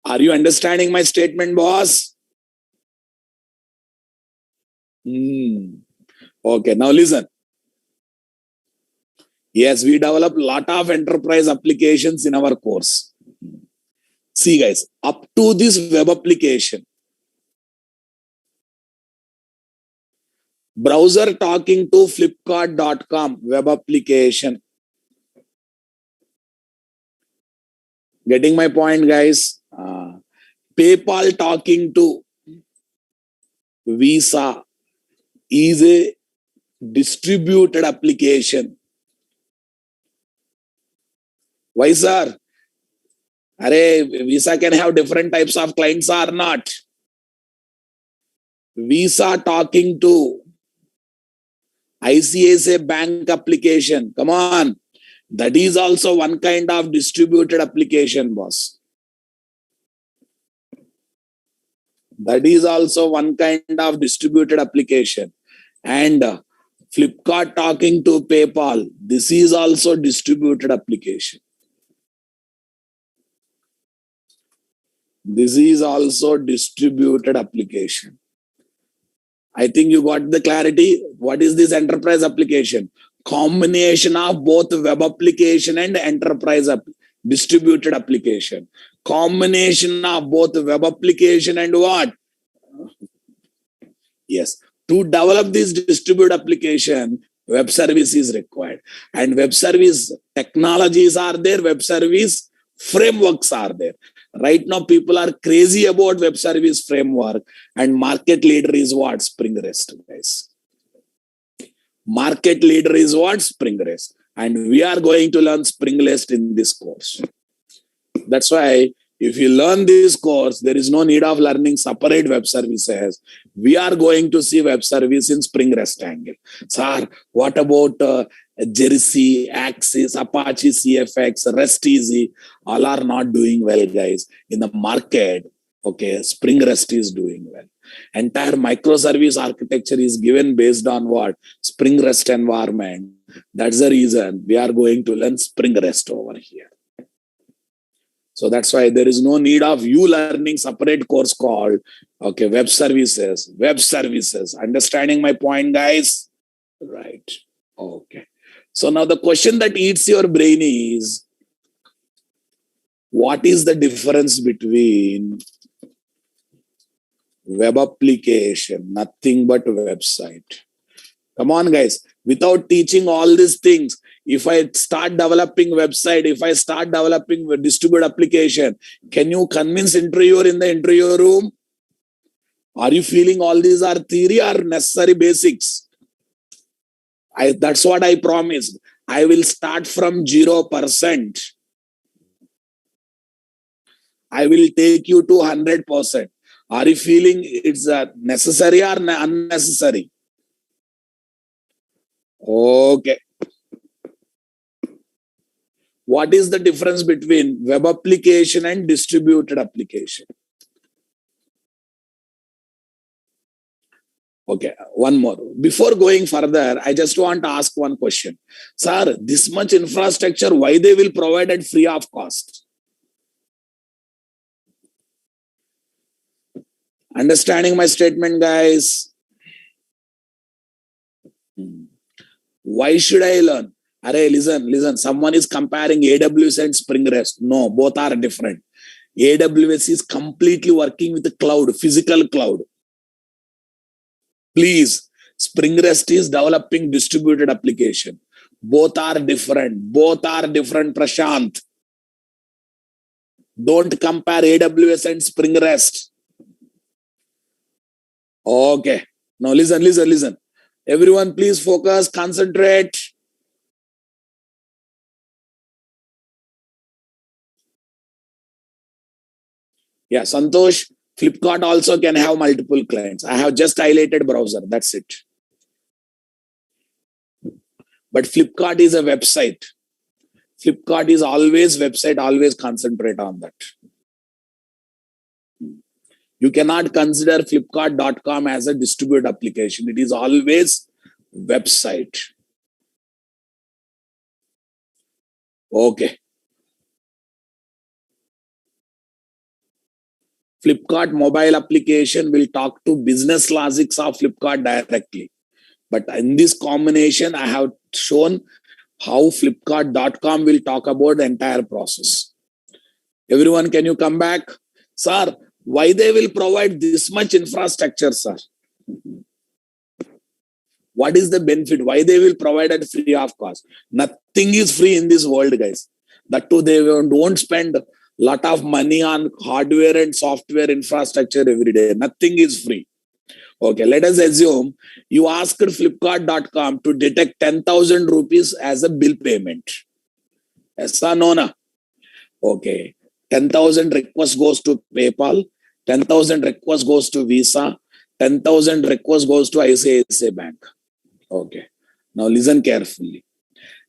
Are you understanding my statement, boss? Okay, now listen. Yes, we develop a lot of enterprise applications in our course. See, guys, up to this web application, browser talking to flipkart.com web application. Getting my point, guys? PayPal talking to Visa is a distributed application. Why, sir? Visa can have different types of clients or not. Visa talking to ICICI Bank application. Come on. That is also one kind of distributed application, boss. That is also one kind of distributed application. And Flipkart talking to PayPal. This is also distributed application. This is also distributed application. I think you got the clarity. What is this enterprise application? Combination of both web application and enterprise distributed application. Combination of both web application and what? Yes. To develop this distributed application, web service is required. And web service technologies are there. Web service frameworks are there. Right now, people are crazy about web service framework, and market leader is what? Spring REST, guys. Market leader is what? Spring REST. And we are going to learn Spring REST in this course. That's why if you learn this course, there is no need of learning separate web services. We are going to see web service in Spring REST angle. Sir, what about Jersey, Axis, Apache CFX, REST Easy? All are not doing well, guys. In the market, okay, Spring REST is doing well. Entire microservice architecture is given based on what? Spring REST environment. That's the reason we are going to learn Spring REST over here. So that's why there is no need of you learning separate course called, okay, web services. Understanding my point, guys? Right. Okay. So now the question that eats your brain is, what is the difference between web application, nothing but website? Come on, guys. Without teaching all these things, if I start developing website, if I start developing a distributed application, can you convince interviewer in the interview room? Are you feeling all these are theory or necessary basics? That's what I promised. I will start from 0%. I will take you to 100%. Are you feeling it's necessary or unnecessary? Okay. What is the difference between web application and distributed application? Okay, one more. Before going further, I just want to ask one question. Sir, this much infrastructure, why they will provide it free of cost? Understanding my statement, guys? Why should I learn? Listen. Someone is comparing AWS and Spring REST. No, both are different. AWS is completely working with the cloud, physical cloud. Please, Spring REST is developing distributed application. Both are different, Prashant. Don't compare AWS and Spring REST. Okay. Now listen. Everyone, please focus, concentrate. Yeah, Santosh, Flipkart also can have multiple clients. I have just highlighted browser. That's it. But Flipkart is a website. Flipkart is always website, always concentrate on that. You cannot consider Flipkart.com as a distributed application. It is always website. Okay. Flipkart mobile application will talk to business logics of Flipkart directly. But in this combination, I have shown how Flipkart.com will talk about the entire process. Everyone, can you come back? Sir, why they will provide this much infrastructure, sir? What is the benefit? Why they will provide it free of cost? Nothing is free in this world, guys. That too, they won't spend a lot of money on hardware and software infrastructure every day. Nothing is free. Okay, let us assume you asked Flipkart.com to detect 10,000 rupees as a bill payment. Yes or no? Na? Okay. 10,000 request goes to PayPal, 10,000 request goes to Visa, 10,000 request goes to ICICI Bank. Okay. Now listen carefully.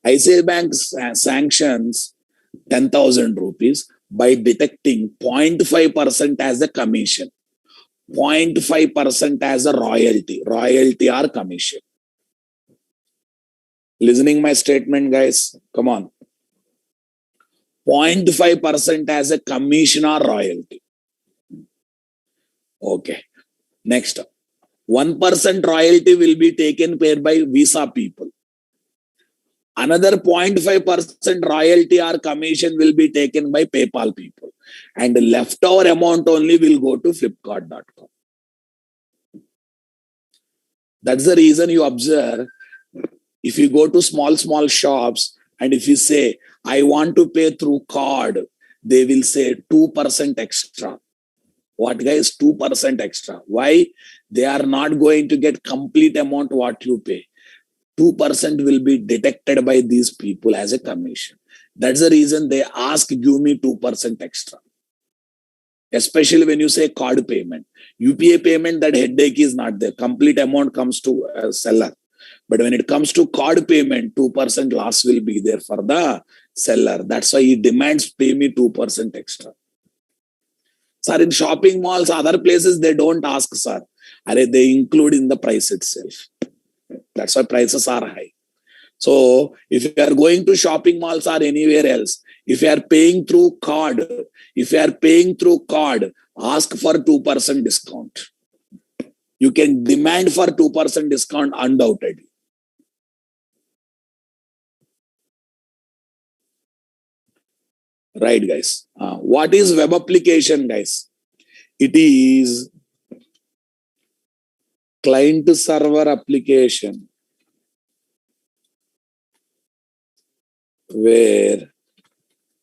ICICI Bank sanctions 10,000 rupees by detecting 0.5% as a commission, 0.5% as a royalty or commission. Listening my statement, guys? Come on. 0.5% as a commission or royalty. Okay. Next. 1% royalty will be taken paid by Visa people. Another 0.5% royalty or commission will be taken by PayPal people. And the leftover amount only will go to Flipkart.com. That's the reason you observe, if you go to small shops and if you say, I want to pay through card, they will say 2% extra. What, guys? 2% extra. Why? They are not going to get complete amount what you pay. 2% will be detected by these people as a commission. That's the reason they ask, give me 2% extra. Especially when you say card payment. UPI payment, that headache is not there. Complete amount comes to a seller. But when it comes to card payment, 2% loss will be there for the seller. That's why he demands pay me 2% extra. Sir, in shopping malls, other places, they don't ask, sir. They include in the price itself. That's why prices are high. So if you are going to shopping malls or anywhere else, if you are paying through card, ask for 2% discount. You can demand for 2% discount undoubtedly. Right, guys. What is web application, guys? It is client server application where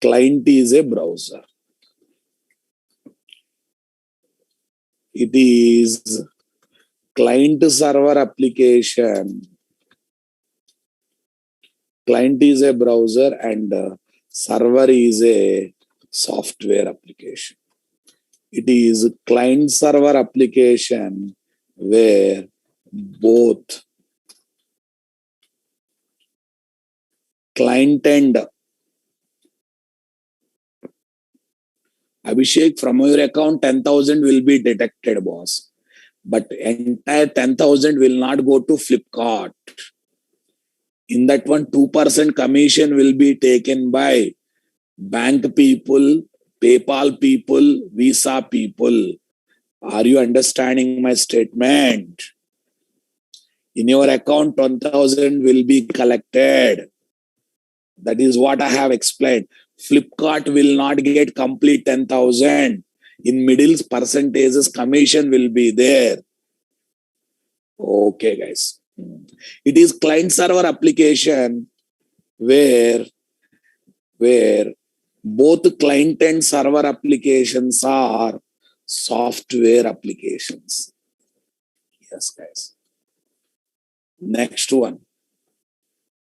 client is a browser. It is client server application. Client is a browser and server is a software application. It is client server application where both client and Abhishek, from your account, 10,000 will be detected, boss. But entire 10,000 will not go to Flipkart. In that one, 2% commission will be taken by bank people, PayPal people, Visa people. Are you understanding my statement? In your account, 1,000 will be collected. That is what I have explained. Flipkart will not get complete 10,000. In middle percentages, commission will be there. Okay, guys. It is client server application where both client and server applications are software applications. Yes, guys. Next one.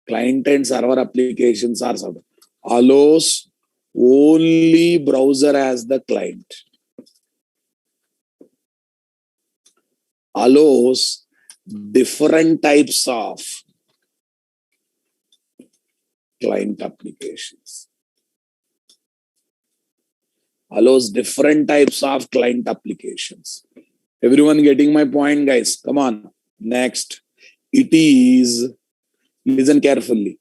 Client and server applications are sub. Allows only browser as the client. Allows different types of client applications. Allows different types of client applications. Everyone getting my point, guys? Come on. Next. It is, listen carefully,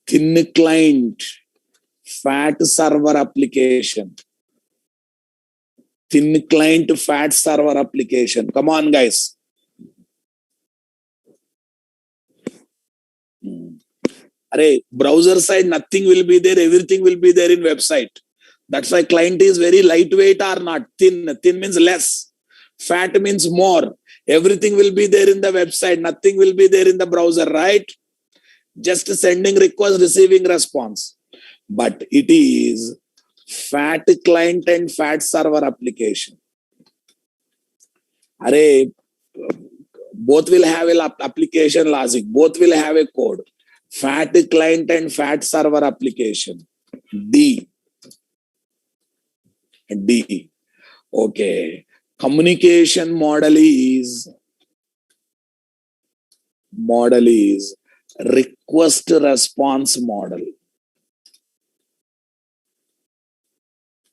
thin client, fat server application. Thin client, fat server application. Come on, guys. Array, browser side, nothing will be there. Everything will be there in website. That's why client is very lightweight or not. Thin. Thin means less. Fat means more. Everything will be there in the website. Nothing will be there in the browser, right? Just sending request, receiving response. But it is fat client and fat server application. Array, both will have an application logic. Both will have a code. Fat client and fat server application. D. Okay. Communication model is request response model.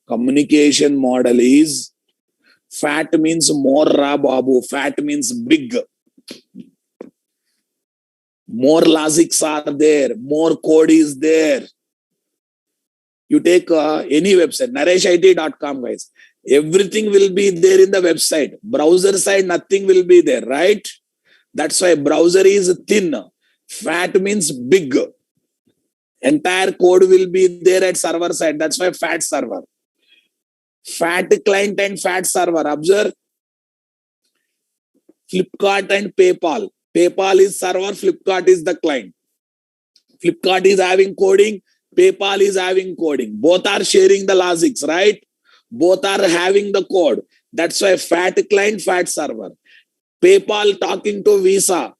Communication model is, fat means more ra babu. Fat means big. More logics are there. More code is there. You take any website, nareshit.com, guys. Everything will be there in the website. Browser side, nothing will be there, right? That's why browser is thin. Fat means big. Entire code will be there at server side. That's why fat server. Fat client and fat server. Observe. Flipkart and PayPal. PayPal is server, Flipkart is the client. Flipkart is having coding, PayPal is having coding. Both are sharing the logics, right? Both are having the code. That's why fat client, fat server. PayPal talking to Visa.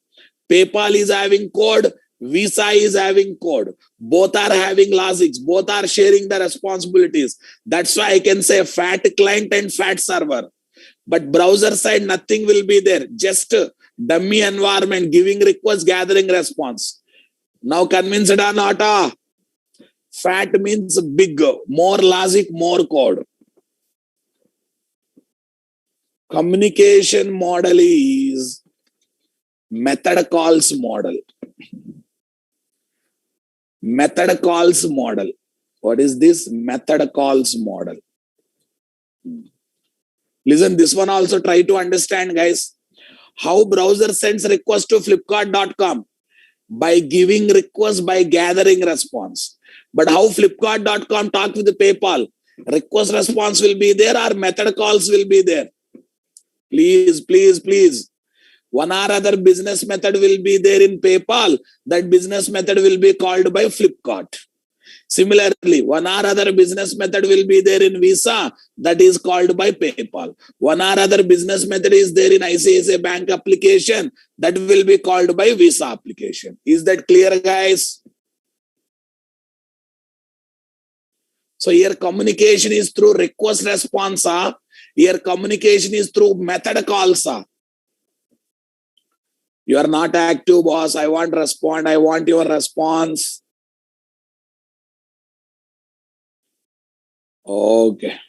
PayPal is having code, Visa is having code. Both are having logics. Both are sharing the responsibilities. That's why I can say fat client and fat server. But browser side, nothing will be there. Just dummy environment, giving request, gathering response. Now convinced or not? Fat means big, more logic, more code. Communication model is method calls model. Method calls model. What is this? Method calls model. Listen, this one also try to understand, guys. How browser sends request to flipkart.com? By giving request, by gathering response. But how flipkart.com talk with the PayPal? Request response will be there or method calls will be there? Please. One or other business method will be there in PayPal. That business method will be called by Flipkart. Similarly, one or other business method will be there in Visa. That is called by PayPal. One or other business method is there in ICICI Bank application. That will be called by Visa application. Is that clear, guys? So here communication is through request response. Here communication is through method calls. You are not active, boss. I want respond. I want your response. Okay.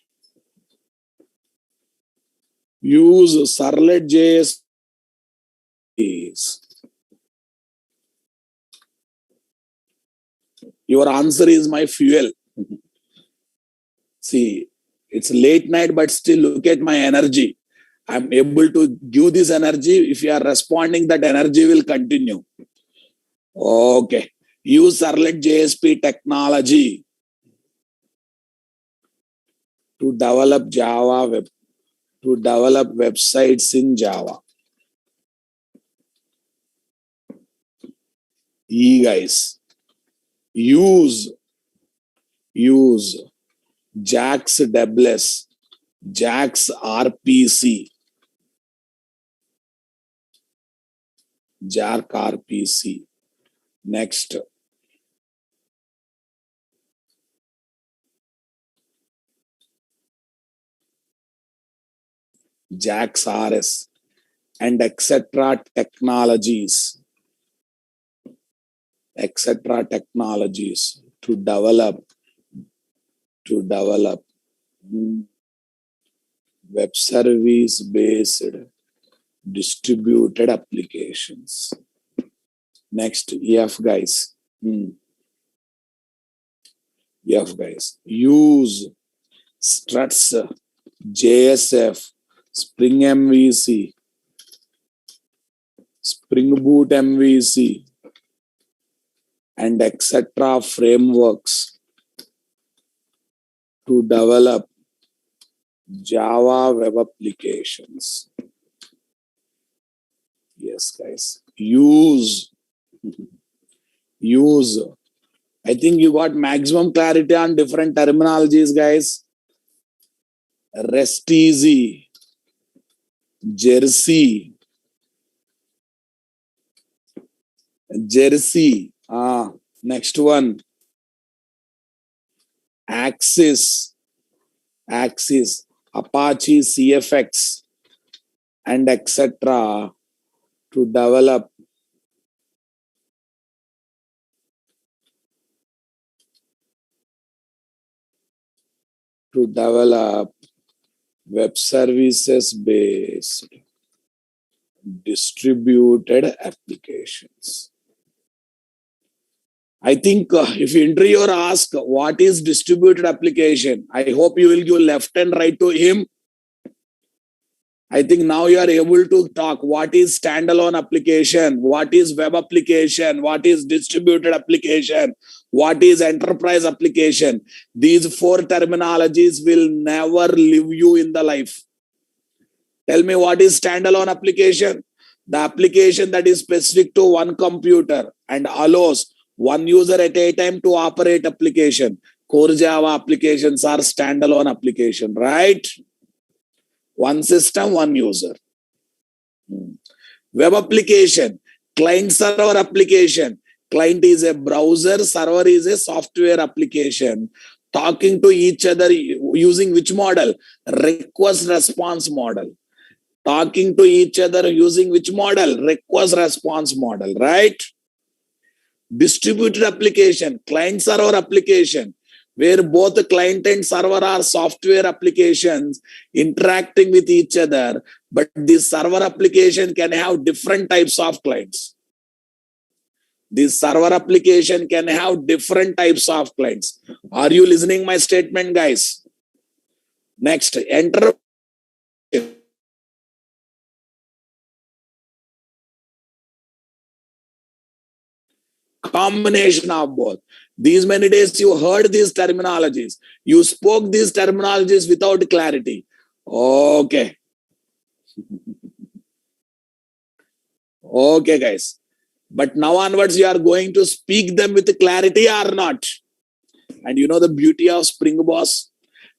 Use servlet.js. Your answer is my fuel. See, it's late night, but still look at my energy. I'm able to give this energy. If you are responding, that energy will continue. Okay. Use servlet.js technology to develop websites in Java. Guys, use JAX Debless, JAX RPC. Jar car PC. Next, Jax RS and etc. technologies to develop mm, web service based distributed applications. Next, EF guys. EF guys. Use struts, JSF, Spring MVC, Spring Boot MVC, and etc. frameworks to develop Java web applications. Yes, guys. Use. I think you got maximum clarity on different terminologies, guys. REST easy, Jersey. Next one. Axis, Apache CFX, and etc. to develop web services based distributed applications. I think if you interview or ask what is distributed application, I hope you will give left and right to him. I think now you are able to talk what is standalone application, what is web application, what is distributed application, what is enterprise application. These four terminologies will never leave you in the life. Tell me what is standalone application? The application that is specific to one computer and allows one user at a time to operate application. Core Java applications are standalone application, right? One system, one user. Web application, client server application. Client is a browser, server is a software application. Talking to each other using which model? Request response model. Talking to each other using which model? Request response model, right? Distributed application, client server application, where both the client and server are software applications interacting with each other, but this server application can have different types of clients. This server application can have different types of clients. Are you listening my statement, guys? Next, enter. Combination of both. These many days you heard these terminologies. You spoke these terminologies without clarity. Okay. Okay, guys. But now onwards, you are going to speak them with clarity or not. And you know the beauty of Spring, boss?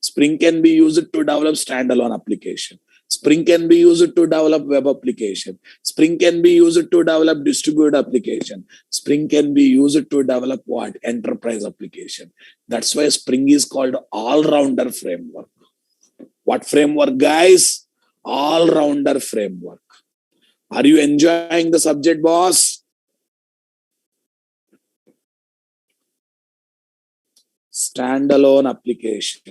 Spring can be used to develop standalone application. Spring can be used to develop web application. Spring can be used to develop distributed application. Spring can be used to develop what? Enterprise application. That's why Spring is called all-rounder framework. What framework, guys? All-rounder framework. Are you enjoying the subject, boss? Standalone application.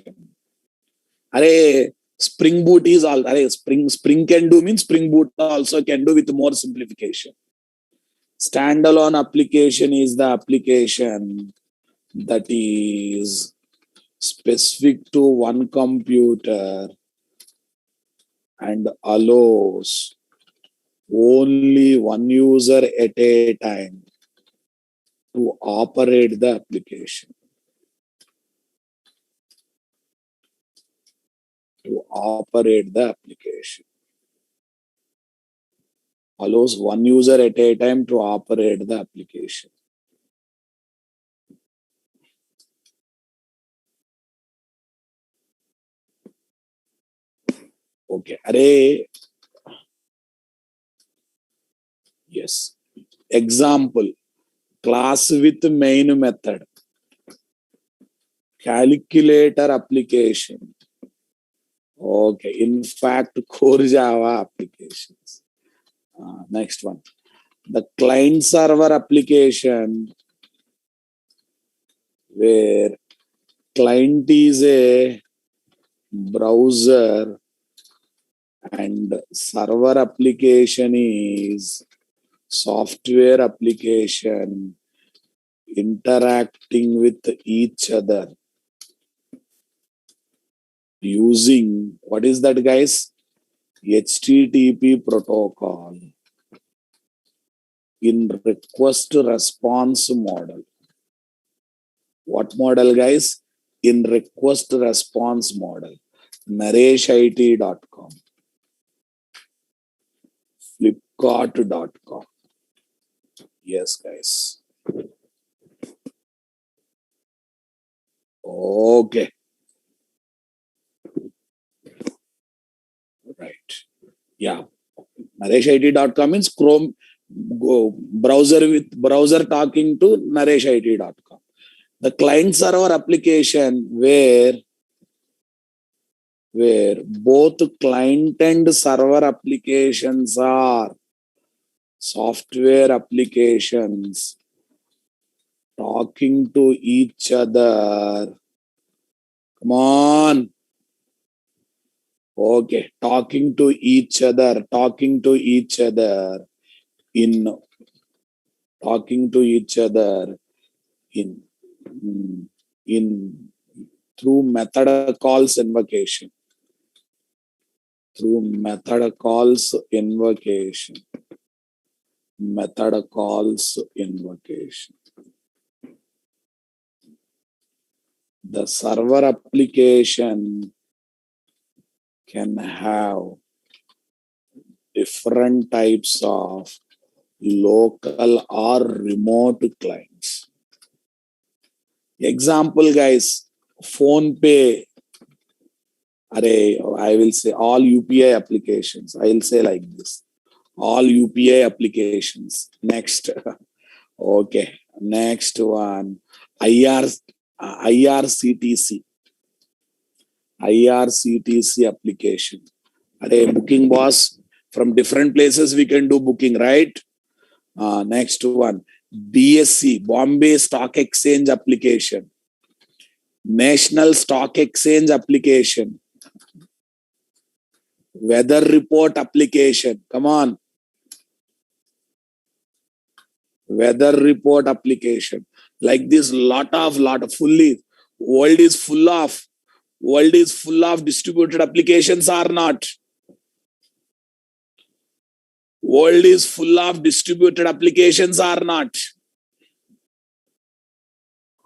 Array, Spring Boot is all. Array, Spring can do means Spring Boot also can do with more simplification. Standalone application is the application that is specific to one computer and allows only one user at a time to operate the application. Allows one user at a time to operate the application. Okay. Array. Yes. Example, class with main method, calculator application. Okay, in fact, core Java applications. Next one, the client server application, where client is a browser and server application is software application interacting with each other using, what is that, guys? HTTP protocol in request response model. What model, guys? In request response model. nareshit.com, flipkart.com. Yes, guys. Okay. Right. Yeah. nareshit.com means Chrome browser talking to nareshit.com. The client server application where both client and server applications are software applications talking to each other. Come on. Okay, talking to each other in in in through method calls invocation. Method calls invocation. The server application can have different types of local or remote clients. Example, guys, phone pay. I will say all UPI applications. I will say like this. All UPI applications. Next. Okay. Next one. IRCTC. IRCTC application. Booking boss. From different places we can do booking, right? Next one. BSC. Bombay Stock Exchange application. National Stock Exchange application. Weather report application. Come on. Weather report application. Like this, fully. World is full of distributed applications or not? World is full of distributed applications or not?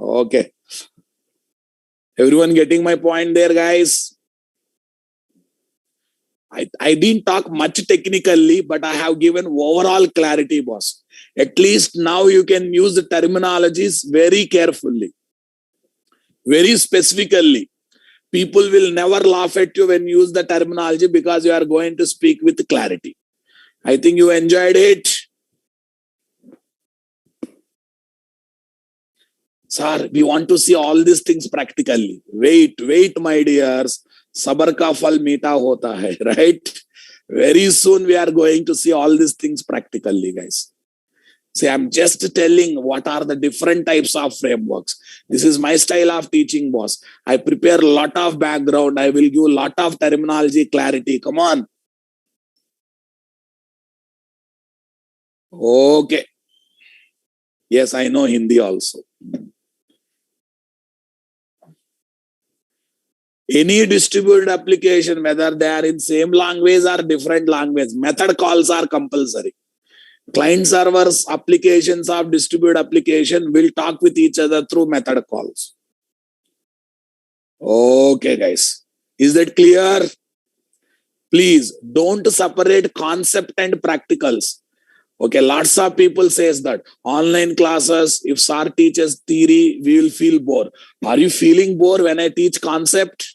Okay. Everyone getting my point there, guys? I didn't talk much technically, but I have given overall clarity, boss. At least now you can use the terminologies very carefully, very specifically. People will never laugh at you when you use the terminology because you are going to speak with clarity. I think you enjoyed it. Sir, we want to see all these things practically. Wait, my dears. Sabar ka phal meeta hota hai, right? Very soon we are going to see all these things practically, guys. See, I'm just telling what are the different types of frameworks. This is my style of teaching, boss. I prepare a lot of background. I will give a lot of terminology clarity. Come on. Okay. Yes, I know Hindi also. Any distributed application, whether they are in same language or different language, method calls are compulsory. Client servers applications of distributed application will talk with each other through method calls. Okay, guys. Is that clear? Please don't separate concept and practicals. Okay, lots of people says that online classes, if sir teaches theory, we will feel bored. Are you feeling bored when I teach concept?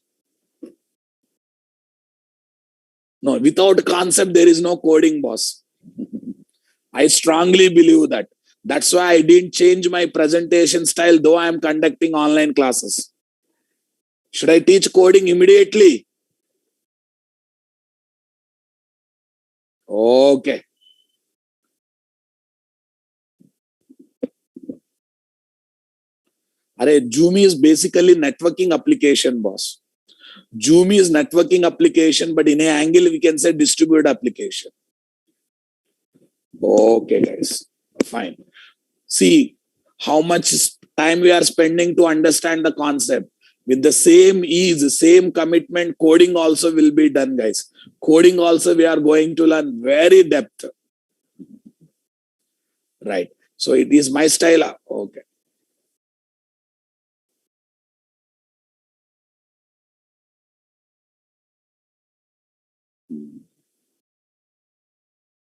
No, without concept, there is no coding, boss. I strongly believe that. That's why I didn't change my presentation style, though I am conducting online classes. Should I teach coding immediately? Okay. Zoom is basically networking application, boss. Zoom is networking application, but in a angle we can say distributed application. Okay, guys. Fine. See how much time we are spending to understand the concept. With the same ease, same commitment, coding also will be done, guys. Coding also we are going to learn very depth. Right. So it is my style. Okay.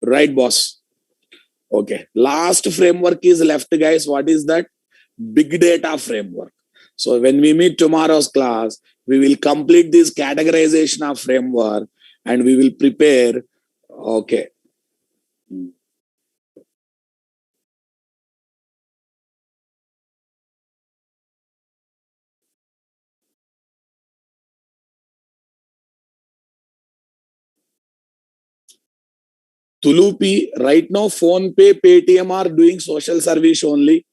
Right, boss. Okay. Last framework is left, guys. What is that? Big data framework. So when we meet tomorrow's class, we will complete this categorization of framework and we will prepare. Okay. Tulupi, right now, Phone Pay, Paytm are doing social service only.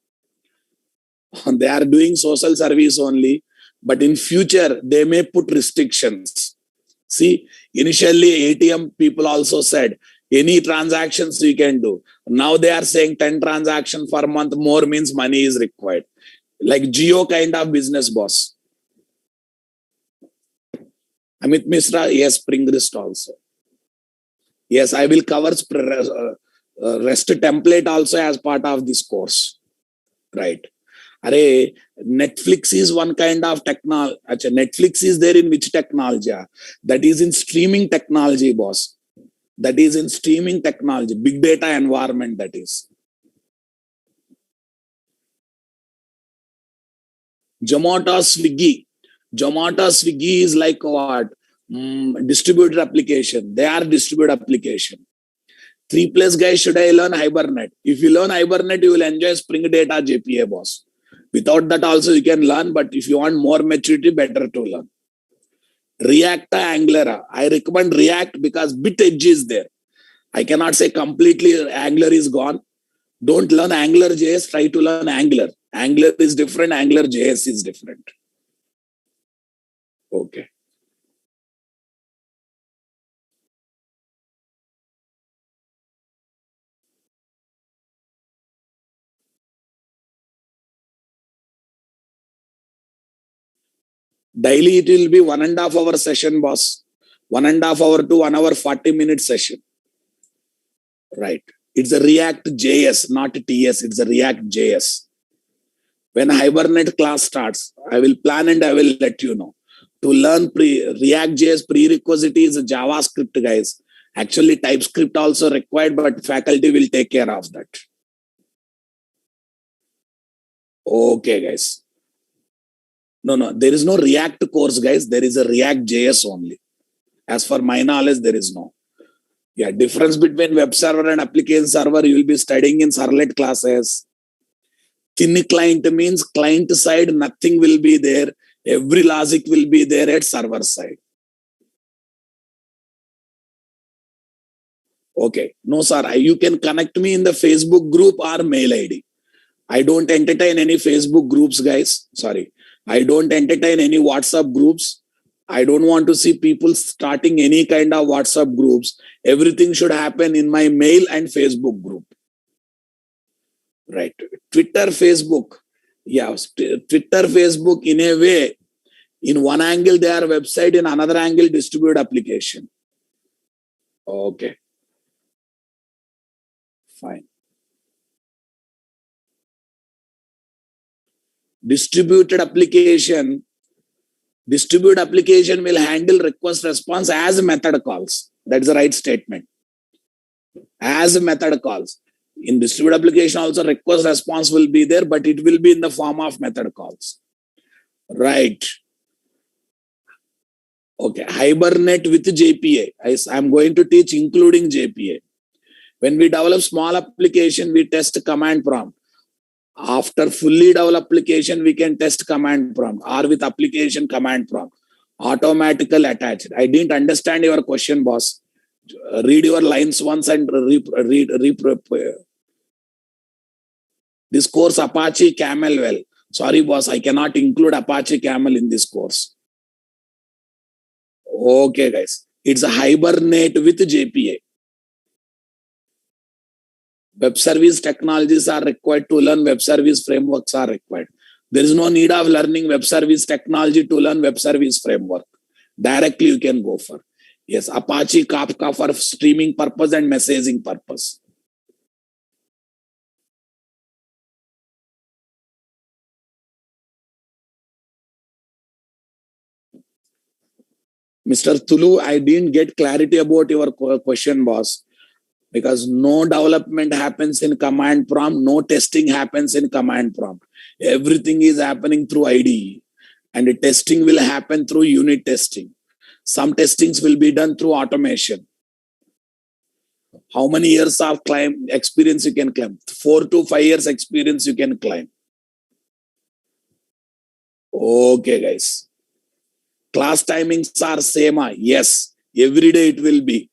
They are doing social service only. But in future, they may put restrictions. See, initially ATM people also said any transactions we can do. Now they are saying 10 transactions per month more means money is required. Like Geo kind of business, boss. Amit Misra, yes, Spring Rest also. Yes, I will cover REST template also as part of this course. Right. Array, Netflix is one kind of technology. Netflix is there in which technology? That is in streaming technology, boss. That is in streaming technology, big data environment, that is. Zomato, Swiggy. Zomato, Swiggy is like what? Distributed application. They are distributed application. Three place guys, should I learn Hibernate? If you learn Hibernate, you will enjoy Spring Data JPA, boss. Without that also you can learn, but if you want more maturity, better to learn. React Angular. I recommend React because bit edge is there. I cannot say completely Angular is gone. Don't learn Angular JS, try to learn Angular. Angular is different, Angular JS is different. Okay. Daily it will be 1.5 hour session, boss. 1.5 hour to 1 hour 40-minute session. Right. It's a React JS, not TS. It's a React JS. When Hibernate class starts, I will plan and I will let you know. To learn React JS prerequisite is JavaScript, guys. Actually, TypeScript also required, but faculty will take care of that. Okay, guys. No, there is no React course, guys. There is a React JS only. As for my knowledge, there is no. Yeah, difference between web server and application server, you will be studying in servlet classes. Thin client means client side, nothing will be there. Every logic will be there at server side. Okay. No, sir. You can connect me in the Facebook group or mail ID. I don't entertain any Facebook groups, guys. Sorry. I don't entertain any WhatsApp groups. I don't want to see people starting any kind of WhatsApp groups. Everything should happen in my mail and Facebook group. Right. Twitter, Facebook. Yeah. Twitter, Facebook, in a way, in one angle, they are website, in another angle, distributed application. Okay. Fine. Distributed application will handle request response as method calls. That's the right statement. As method calls. In distributed application also request response will be there, but it will be in the form of method calls. Right. Okay. Hibernate with JPA. I'm going to teach including JPA. When we develop small application, we test command prompt. After fully developed application, we can test command prompt or with application command prompt. Automatical attached. I didn't understand your question, boss. Read your lines once and read. This course Apache Camel. Well, sorry, boss, I cannot include Apache Camel in this course. Okay, guys. It's a Hibernate with JPA. Web service technologies are required to learn. Web service frameworks are required. There is no need of learning web service technology to learn web service framework. Directly you can go for. Yes, Apache Kafka for streaming purpose and messaging purpose. Mr. Tulu, I didn't get clarity about your question, boss. Because no development happens in command prompt, no testing happens in command prompt. Everything is happening through IDE, and the testing will happen through unit testing. Some testings will be done through automation. How many years of experience you can claim? 4 to 5 years experience you can claim. Okay, guys. Class timings are same. Yes, every day it will be.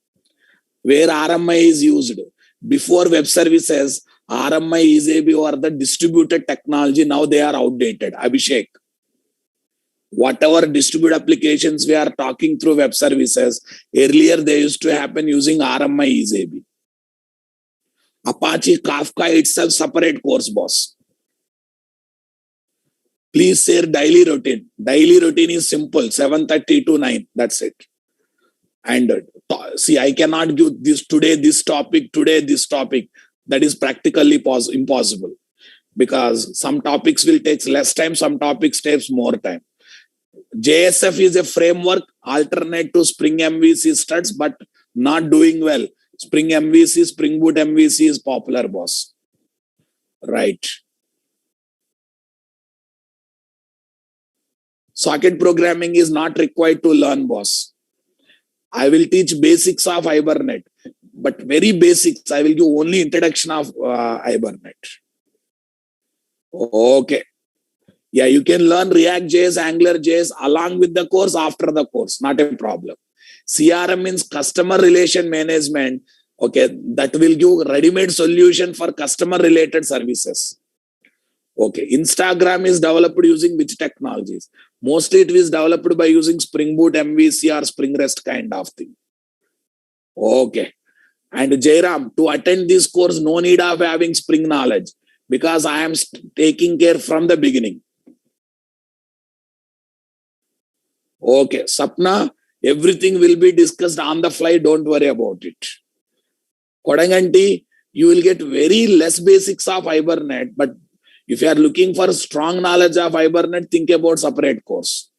Where RMI is used. Before web services, RMI, EAB or the distributed technology, now they are outdated. Abhishek. Whatever distributed applications we are talking through web services, earlier they used to happen using RMI, EAB. Apache Kafka itself separate course, boss. Please share daily routine. Daily routine is simple, 7:30 to 9. That's it. And see, I cannot give this today, this topic, today, this topic. That is practically impossible. Because some topics will take less time, some topics takes more time. JSF is a framework alternate to Spring MVC studs, but not doing well. Spring MVC, Spring Boot MVC is popular, boss. Right. Socket programming is not required to learn, boss. I will teach basics of Hibernate, but very basics. I will give only introduction of Hibernate. Okay. Yeah, you can learn React.js, AngularJS along with the course after the course. Not a problem. CRM means customer relation management. Okay, that will give ready-made solution for customer related services. Okay, Instagram is developed using which technologies? Mostly it is developed by using Spring Boot, MVC or Spring REST kind of thing. Okay. And Jairam, to attend this course, no need of having Spring knowledge because I am taking care from the beginning. Okay. Sapna, everything will be discussed on the fly. Don't worry about it. Kodanganti, you will get very less basics of Hibernate, but if you are looking for strong knowledge of Hibernate, think about separate course.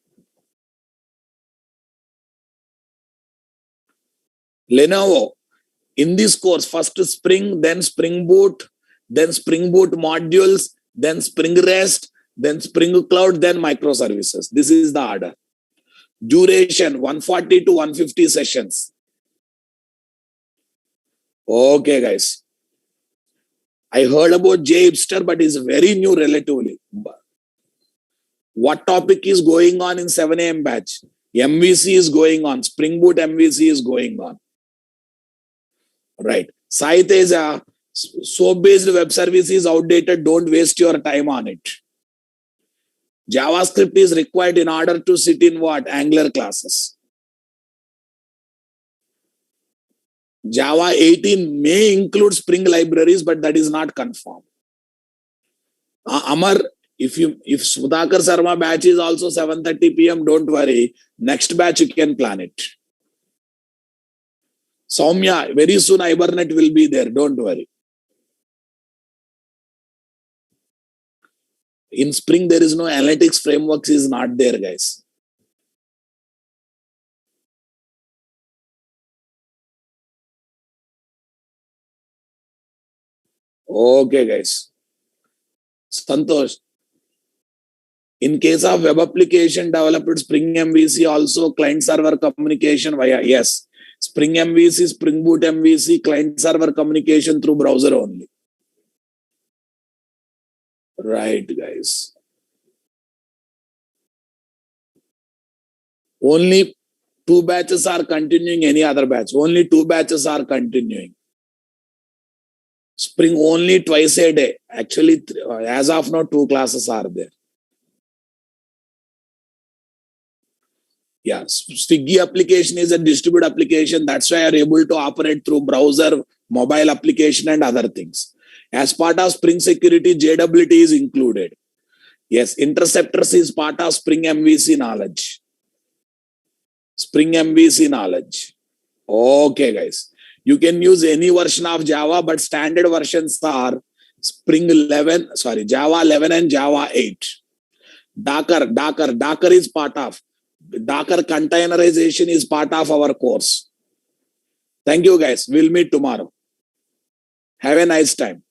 Lenovo, in this course, first Spring, then Spring Boot, then Spring Boot modules, then Spring REST, then Spring Cloud, then microservices. This is the order. Duration, 140 to 150 sessions. Okay, guys. I heard about JHipster, but it's very new relatively. What topic is going on in 7 a.m. batch? MVC is going on. Spring Boot MVC is going on. Right. Sai Teja, SOAP-based web service is outdated. Don't waste your time on it. JavaScript is required in order to sit in what? Angular classes. Java 18 may include Spring libraries, but that is not confirmed. Amar, if Sudhakar Sarma batch is also 7:30 p.m., don't worry. Next batch you can plan it. Soumya, very soon Hibernate will be there. Don't worry. In Spring, there is no analytics frameworks is not there, guys. Okay, guys. Santosh. In case of web application developed Spring MVC, also client server communication via, yes. Spring MVC, Spring Boot MVC, client server communication through browser only. Right, guys. Only 2 batches are continuing, any other batch. Only 2 batches are continuing. Spring only twice a day. Actually, as of now, 2 classes are there. Yeah, Swiggy application is a distributed application. That's why you're able to operate through browser, mobile application, and other things. As part of Spring Security, JWT is included. Yes, Interceptors is part of Spring MVC knowledge. Spring MVC knowledge. Okay, guys. You can use any version of Java, but standard versions are Spring 11, Java 11 and Java 8. Docker is part of. Docker containerization is part of our course. Thank you, guys. We'll meet tomorrow. Have a nice time.